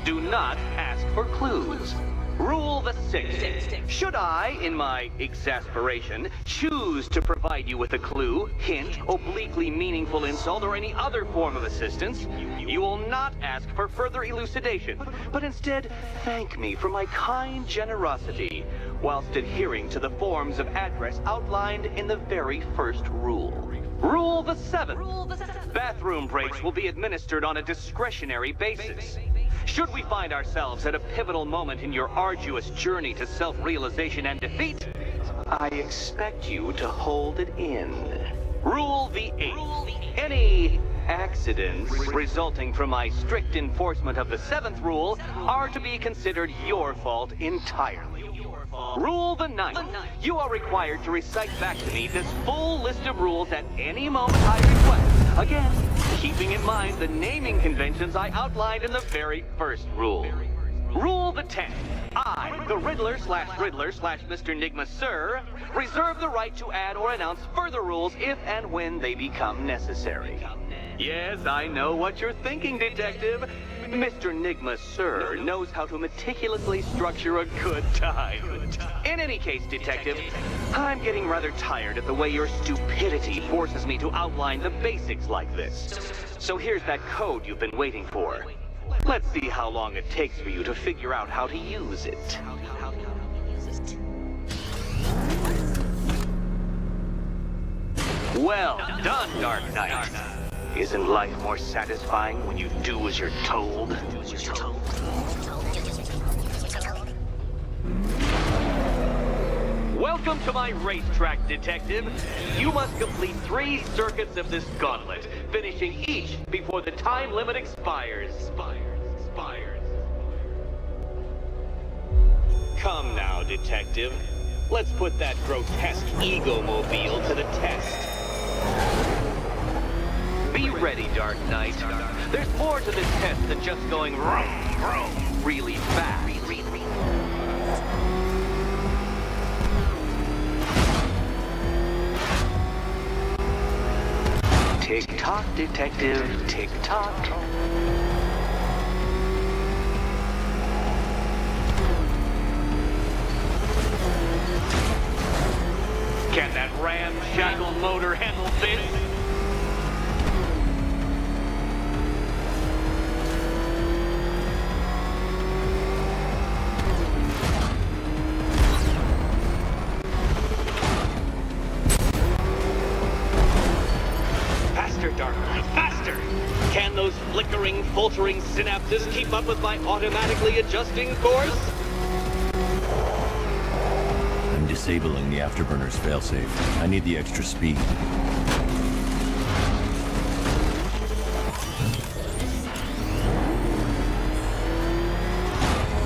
Do not ask for clues. Rule the sixth. Should I, in my exasperation, choose to provide you with a clue, hint, obliquely meaningful insult, or any other form of assistance, you will not ask for further elucidation, but instead thank me for my kind generosity, whilst adhering to the forms of address outlined in the very first rule. Rule the seventh. Bathroom breaks will be administered on a discretionary basis. Should we find ourselves at a pivotal moment in your arduous journey to self-realization and defeat, I expect you to hold it in. Rule the eighth. Any accidents resulting from my strict enforcement of the seventh rule are to be considered your fault entirely. Rule the ninth. You are required to recite back to me this full list of rules at any moment I request. Again, keeping in mind the naming conventions I outlined in the very first rule. Rule the 10th. I, the Riddler/Mr. Nigma, sir, reserve the right to add or announce further rules if and when they become necessary. Yes, I know what you're thinking, Detective. Mr. Nigma, sir, knows how to meticulously structure a good time. In any case, Detective, I'm getting rather tired of the way your stupidity forces me to outline the basics like this. So here's that code you've been waiting for. Let's see how long it takes for you to figure out how to use it. Well done, Dark Knight. Isn't life more satisfying when you do as you're told? Welcome to my racetrack, Detective. You must complete 3 circuits of this gauntlet, finishing each before the time limit expires. Come now, Detective. Let's put that grotesque ego-mobile to the test. Be ready, Dark Knight. There's more to this test than just going vroom, vroom, really fast. Tick-tock, Detective, tick-tock. Can that ramshackle motor handle this? Faster, Dark Knight, faster! Can those flickering altering synapses keep up with my automatically adjusting course? I'm disabling the afterburner's failsafe. I need the extra speed.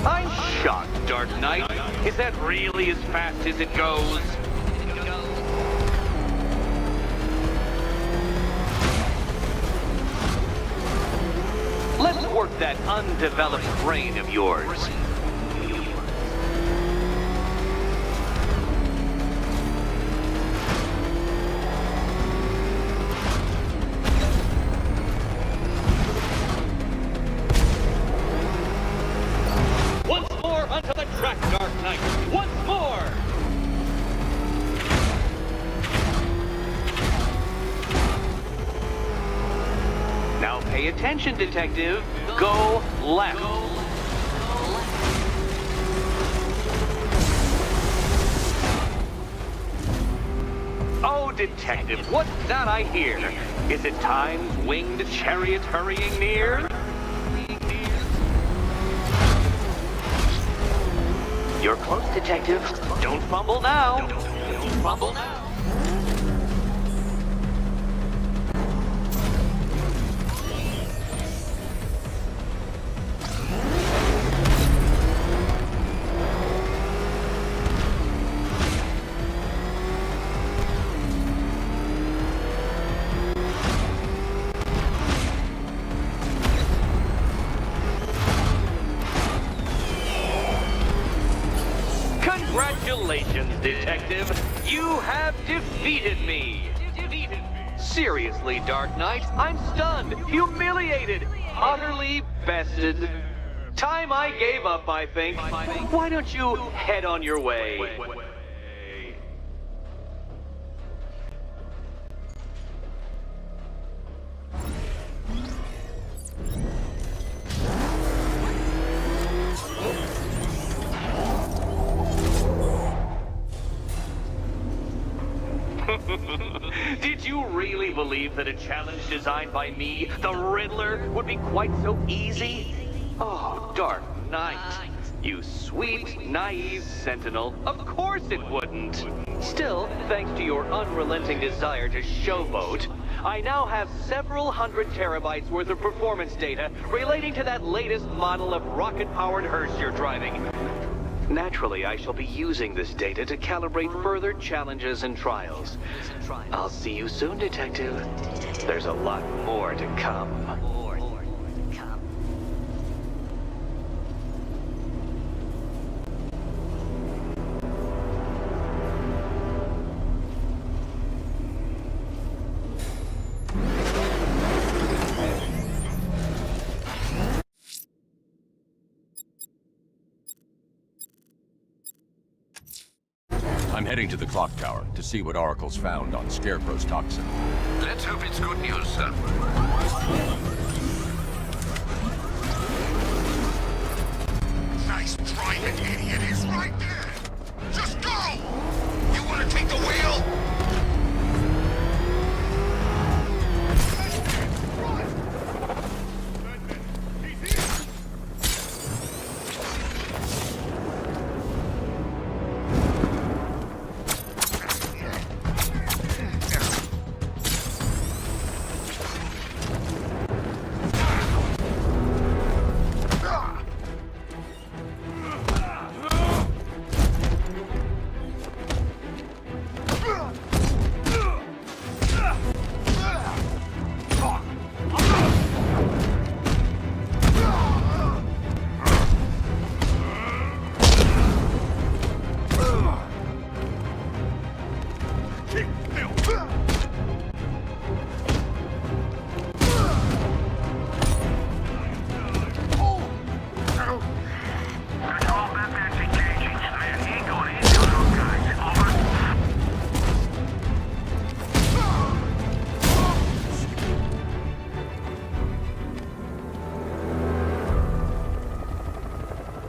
I'm shocked, Dark Knight. Is that really as fast as it goes? Let's work that undeveloped brain of yours. Once more onto the track, Dark Knight. Once more! Now pay attention, Detective. Go left. Oh, Detective, what's that I hear? Is it Time's winged chariot hurrying near? You're close, Detective. Don't fumble now. Don't fumble now. Congratulations, Detective. You have defeated me. Seriously, Dark Knight, I'm stunned, humiliated, utterly bested. Time I gave up, I think. Why don't you head on your way? Did you really believe that a challenge designed by me, the Riddler, would be quite so easy? Oh, Dark Knight. You sweet, naive sentinel. Of course it wouldn't. Still, thanks to your unrelenting desire to showboat, I now have several hundred terabytes worth of performance data relating to that latest model of rocket-powered hearse you're driving. Naturally, I shall be using this data to calibrate further challenges and trials. I'll see you soon, Detective. There's a lot more to come. I'm heading to the clock tower to see what Oracle's found on Scarecrow's toxin. Let's hope it's good news, sir. Nice driving, idiot. He's right there. Just go! You want to take the wheel?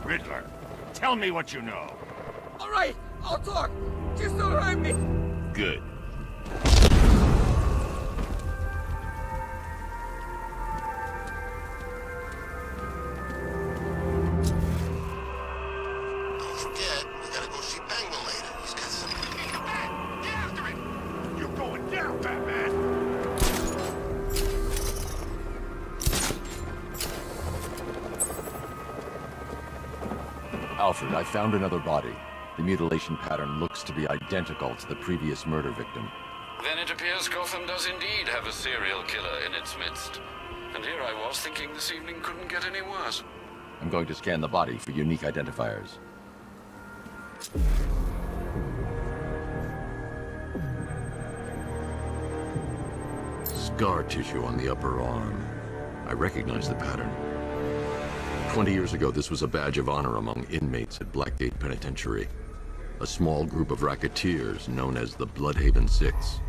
Riddler, tell me what you know. All right, I'll talk. Just don't hurt me. Good. Alfred, I found another body. The mutilation pattern looks to be identical to the previous murder victim. Then it appears Gotham does indeed have a serial killer in its midst. And here I was thinking this evening couldn't get any worse. I'm going to scan the body for unique identifiers. Scar tissue on the upper arm. I recognize the pattern. 20 years ago, this was a badge of honor among inmates at Blackgate Penitentiary. A small group of racketeers known as the Bloodhaven Six.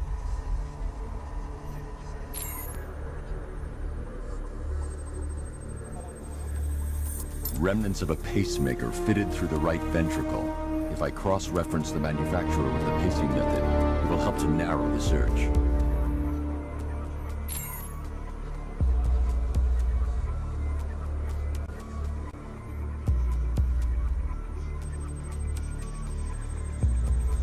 Remnants of a pacemaker fitted through the right ventricle. If I cross-reference the manufacturer with the pacing method, it will help to narrow the search.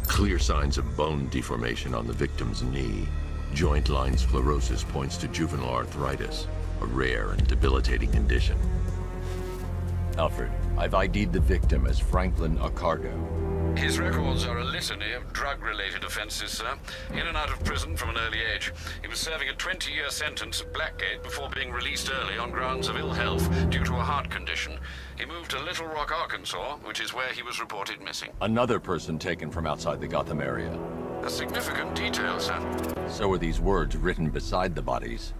Clear signs of bone deformation on the victim's knee. Joint line sclerosis points to juvenile arthritis, a rare and debilitating condition. Alfred, I've ID'd the victim as Franklin Accardo. His records are a litany of drug-related offenses, sir. In and out of prison from an early age. He was serving a 20-year sentence at Blackgate before being released early on grounds of ill health due to a heart condition. He moved to Little Rock, Arkansas, which is where he was reported missing. Another person taken from outside the Gotham area. A significant detail, sir. So are these words written beside the bodies.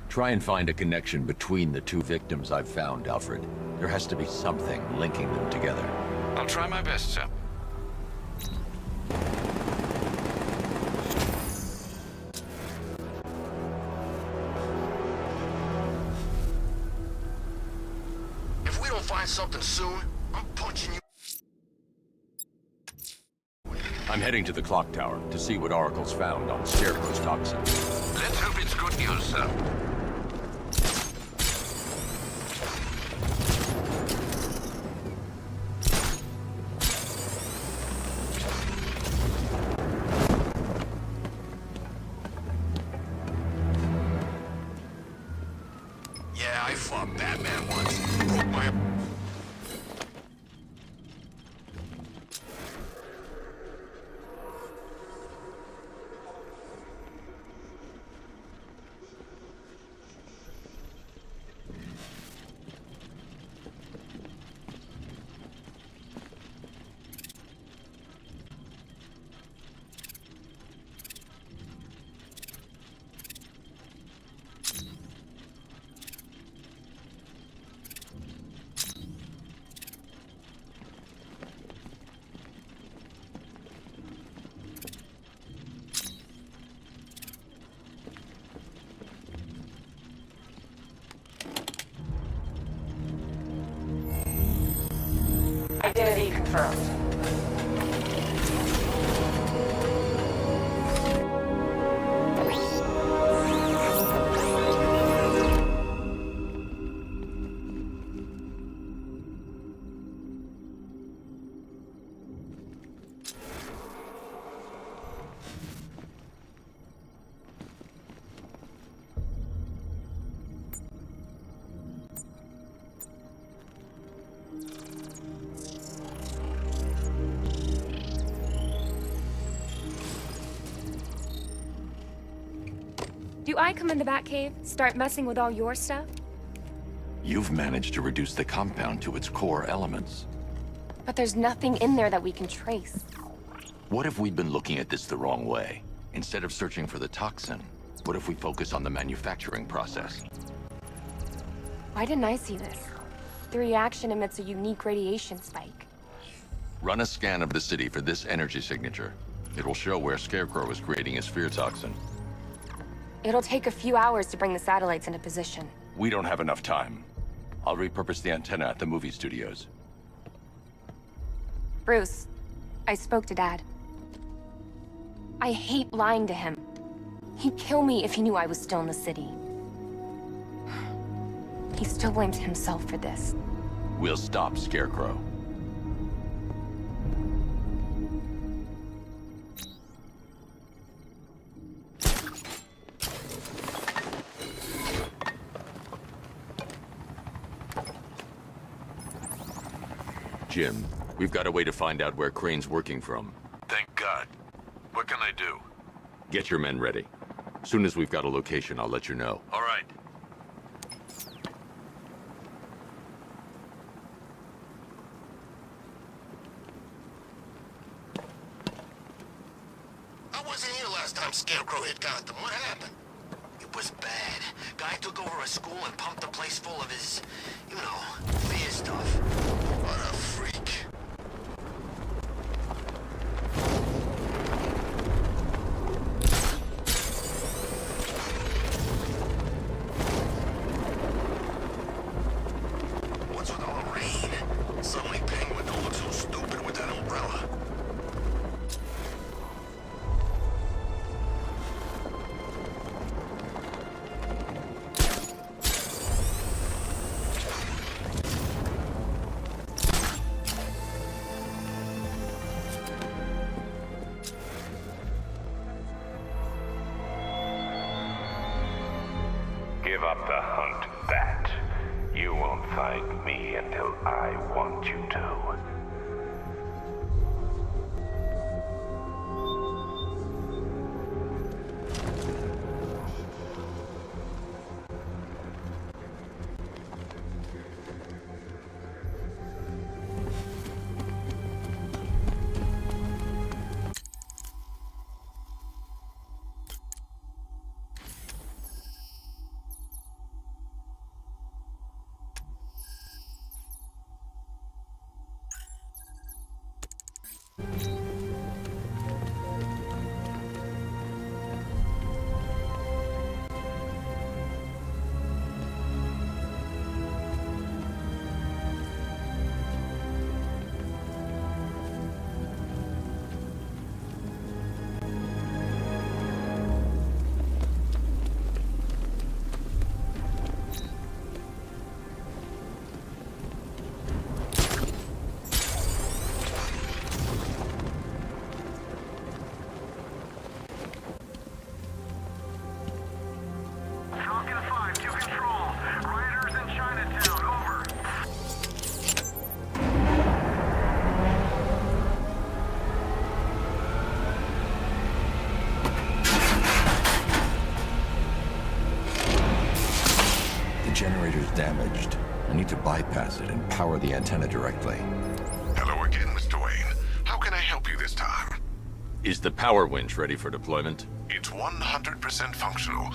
Try and find a connection between the two victims I've found, Alfred. There has to be something linking them together. I'll try my best, sir. If we don't find something soon, I'm punching you. I'm heading to the clock tower to see what Oracle's found on Scarecrow's toxin. Let's hope it's good news, sir. Yeah, I fought Batman once. Broke my... Identity confirmed. Do I come in the Batcave, start messing with all your stuff? You've managed to reduce the compound to its core elements. But there's nothing in there that we can trace. What if we'd been looking at this the wrong way? Instead of searching for the toxin, what if we focus on the manufacturing process? Why didn't I see this? The reaction emits a unique radiation spike. Run a scan of the city for this energy signature. It will show where Scarecrow is creating his fear toxin. It'll take a few hours to bring the satellites into position. We don't have enough time. I'll repurpose the antenna at the movie studios. Bruce, I spoke to Dad. I hate lying to him. He'd kill me if he knew I was still in the city. He still blames himself for this. We'll stop Scarecrow. Jim, we've got a way to find out where Crane's working from. Thank God. What can I do? Get your men ready. Soon as we've got a location, I'll let you know. All right. I wasn't here last time Scarecrow hit Gotham. What happened? It was bad. Guy took over a school and pumped the place full of his, you know, fear stuff. What a freak. What's with all the rain? Suddenly Penguin don't look so stupid with that umbrella. Give up the hunt, Bat. You won't find me until I want you to. Generator's damaged. I need to bypass it and power the antenna directly. Hello again, Mr. Wayne. How can I help you this time? Is the power winch ready for deployment? It's 100% functional,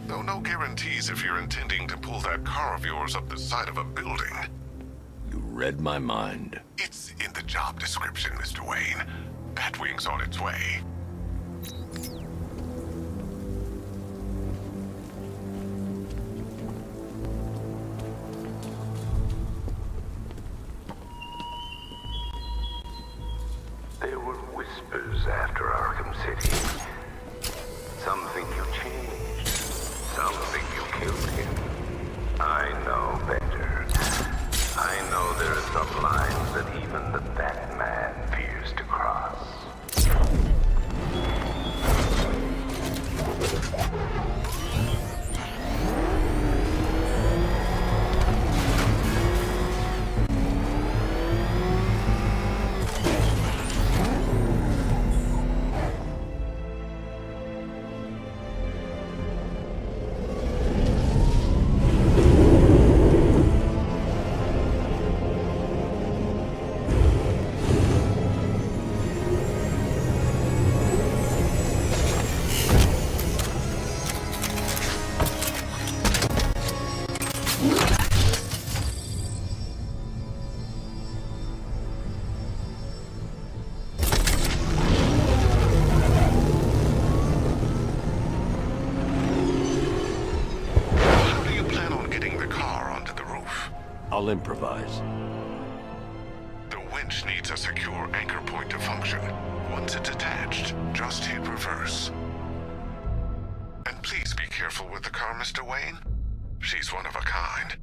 though no guarantees if you're intending to pull that car of yours up the side of a building. You read my mind. It's in the job description, Mr. Wayne. Batwing's on its way. There were whispers after Arkham City. Some think you changed. Some think you killed him. I know better. I know there are some lines that even the Batman fears to cross. I'll improvise. The winch needs a secure anchor point to function. Once it's attached, just hit reverse. And please be careful with the car, Mr. Wayne. She's one of a kind.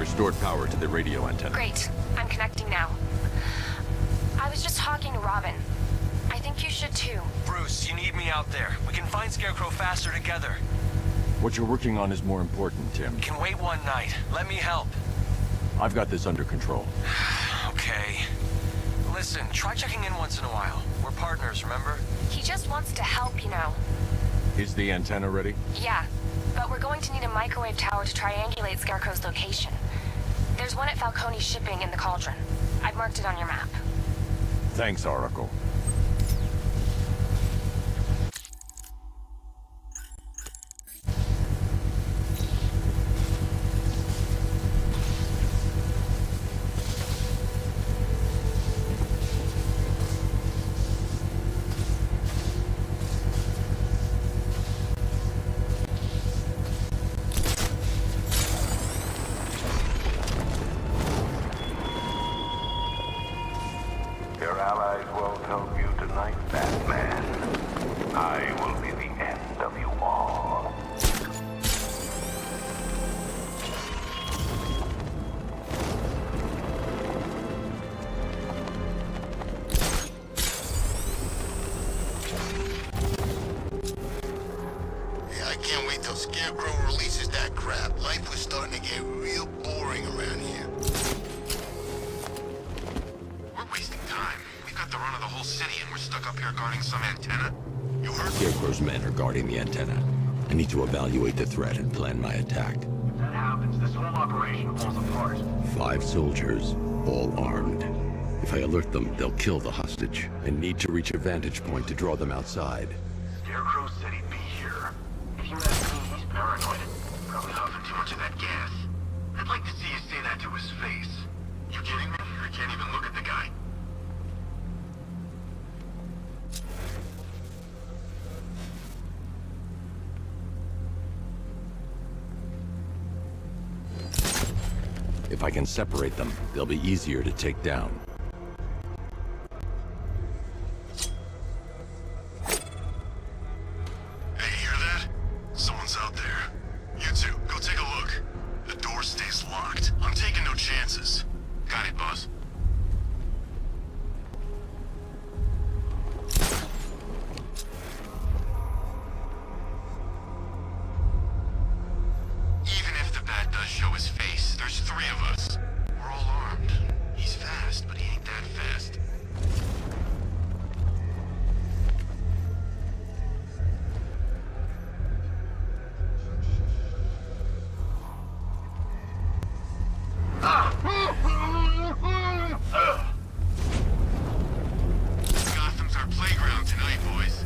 restored power to the radio antenna. Great. I'm connecting now. I was just talking to Robin. I think you should too. Bruce, you need me out there. We can find Scarecrow faster together. What you're working on is more important, Tim. Can wait one night. Let me help. I've got this under control. Okay. Listen, try checking in once in a while. We're partners, remember? He just wants to help, you know. Is the antenna ready? Yeah, but we're going to need a microwave tower to triangulate Scarecrow's location. There's one at Falcone Shipping in the Cauldron. I've marked it on your map. Thanks, Oracle. Your allies won't help you tonight, Batman. I will be the end of you all. Yeah, I can't wait till Scarecrow releases that crap. Life was starting to get real boring around here. We're wasting time. We've got the run of the whole city and we're stuck up here guarding some antenna? You heard? Scarecrow's men are guarding the antenna. I need to evaluate the threat and plan my attack. If that happens, this whole operation falls apart. 5 soldiers, all armed. If I alert them, they'll kill the hostage. I need to reach a vantage point to draw them outside. Scarecrow City be here. If you ask me, he's paranoid. Probably huffing too much of that gas. I'd like to see you say that to his face. You kidding me? I can't even look at the guy. If I can separate them, they'll be easier to take down. Hey, hear that? Someone's out there. You two, go take a look. The door stays locked. I'm taking no chances. Got it, boss. Even if the bat does show his face, there's 3 of us. We're all armed. He's fast, but he ain't that fast. Gotham's our playground tonight, boys.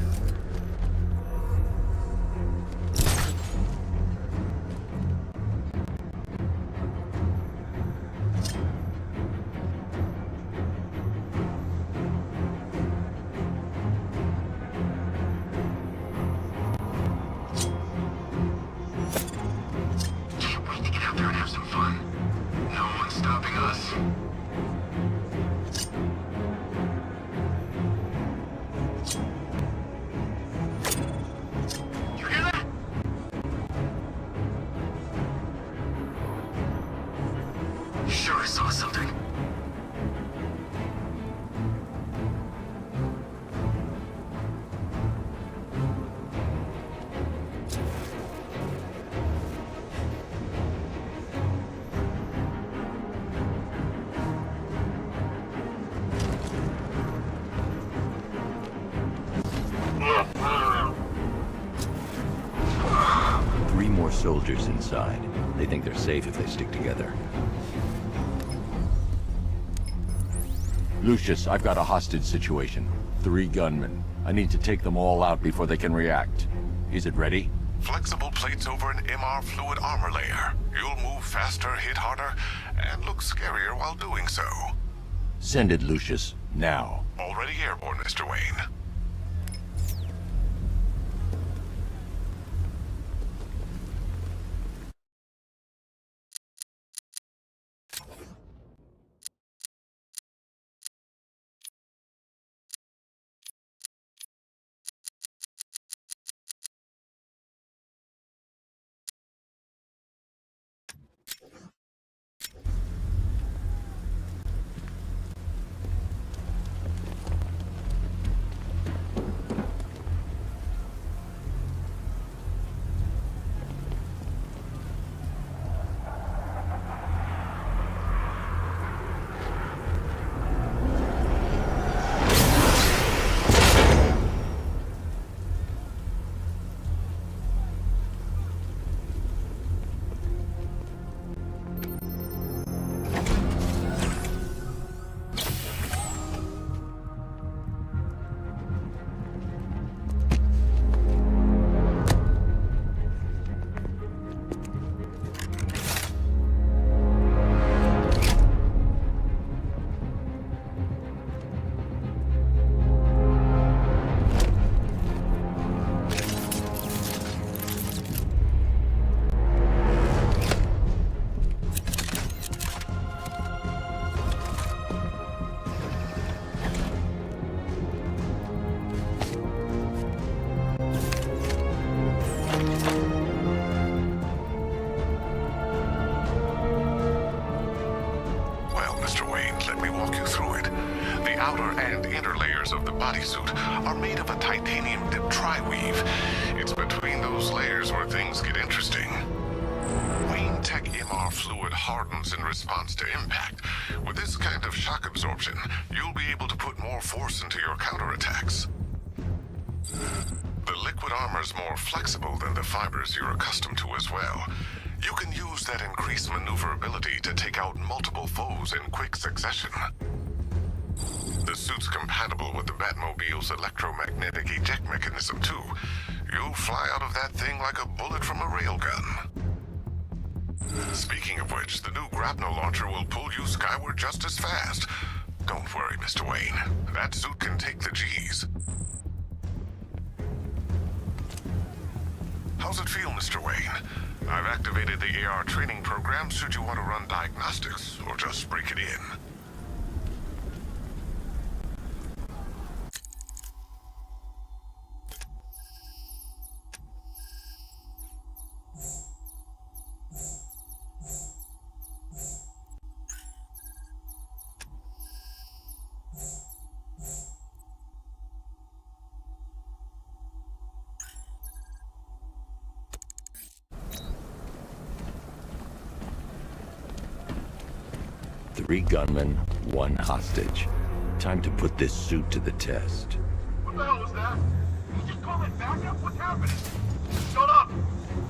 Can't wait to get out there and have some fun. No one's stopping us. You hear that? Sure, I saw something. Three more soldiers inside. They think they're safe if they stick together. Lucius, I've got a hostage situation. 3 gunmen. I need to take them all out before they can react. Is it ready? Flexible plates over an MR fluid armor layer. You'll move faster, hit harder, and look scarier while doing so. Send it, Lucius. Now. Already airborne, Mr. Wayne. layers of the bodysuit are made of a titanium-dipped tri-weave. It's between those layers where things get interesting. Wayne Tech MR fluid hardens in response to impact. With this kind of shock absorption, you'll be able to put more force into your counterattacks. The liquid armor's more flexible than the fibers you're accustomed to as well. You can use that increased maneuverability to take out multiple foes in quick succession. The suit's compatible with the Batmobile's electromagnetic eject mechanism, too. You'll fly out of that thing like a bullet from a railgun. Speaking of which, the new grapnel launcher will pull you skyward just as fast. Don't worry, Mr. Wayne. That suit can take the G's. How's it feel, Mr. Wayne? I've activated the AR training program should you want to run diagnostics, or just break it in. Three gunmen, one hostage. Time to put this suit to the test. What the hell was that? You just call it backup? What's happening? Shut up!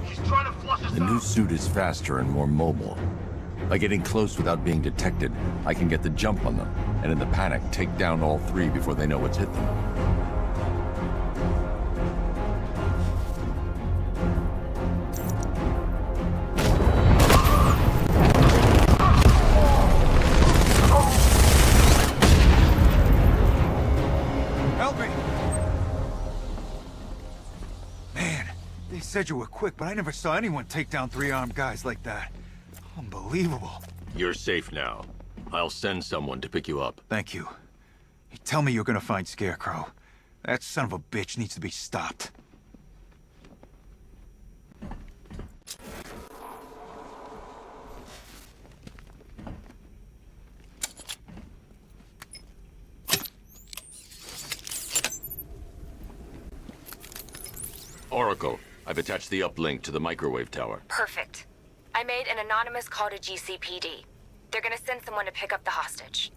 He's trying to flush us out. The new suit is faster and more mobile. By getting close without being detected, I can get the jump on them, and in the panic, take down all three before they know what's hit them. Said you were quick, but I never saw anyone take down three armed guys like that. Unbelievable. You're safe now. I'll send someone to pick you up. Thank you. You tell me you're gonna find Scarecrow. That son of a bitch needs to be stopped. Oracle, I've attached the uplink to the microwave tower. Perfect. I made an anonymous call to GCPD. They're gonna send someone to pick up the hostage.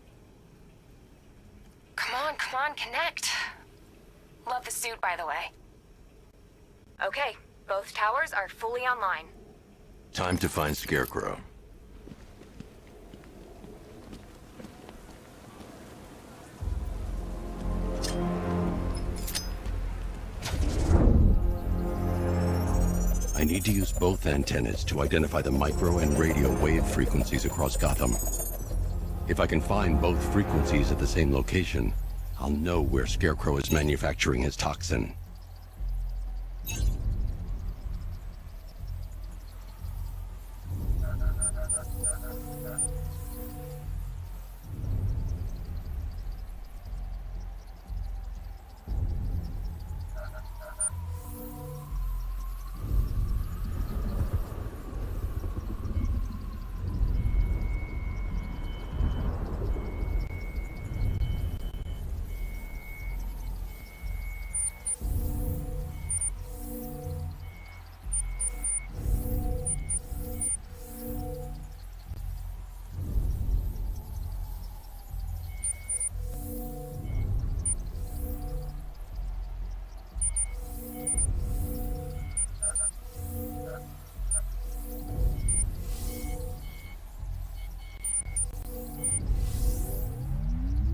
Come on, connect. Love the suit, by the way. Okay, both towers are fully online. Time to find Scarecrow. I need to use both antennas to identify the micro and radio wave frequencies across Gotham. If I can find both frequencies at the same location, I'll know where Scarecrow is manufacturing his toxin.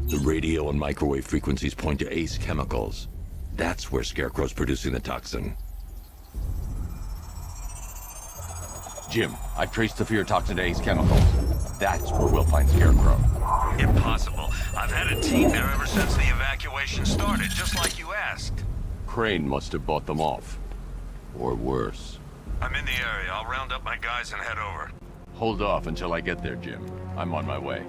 The radio and microwave frequencies point to Ace Chemicals. That's where Scarecrow's producing the toxin. Jim, I've traced the fear toxin to Ace Chemicals. That's where we'll find Scarecrow. Impossible. I've had a team there ever since the evacuation started, just like you asked. Crane must have bought them off. Or worse. I'm in the area. I'll round up my guys and head over. Hold off until I get there, Jim. I'm on my way.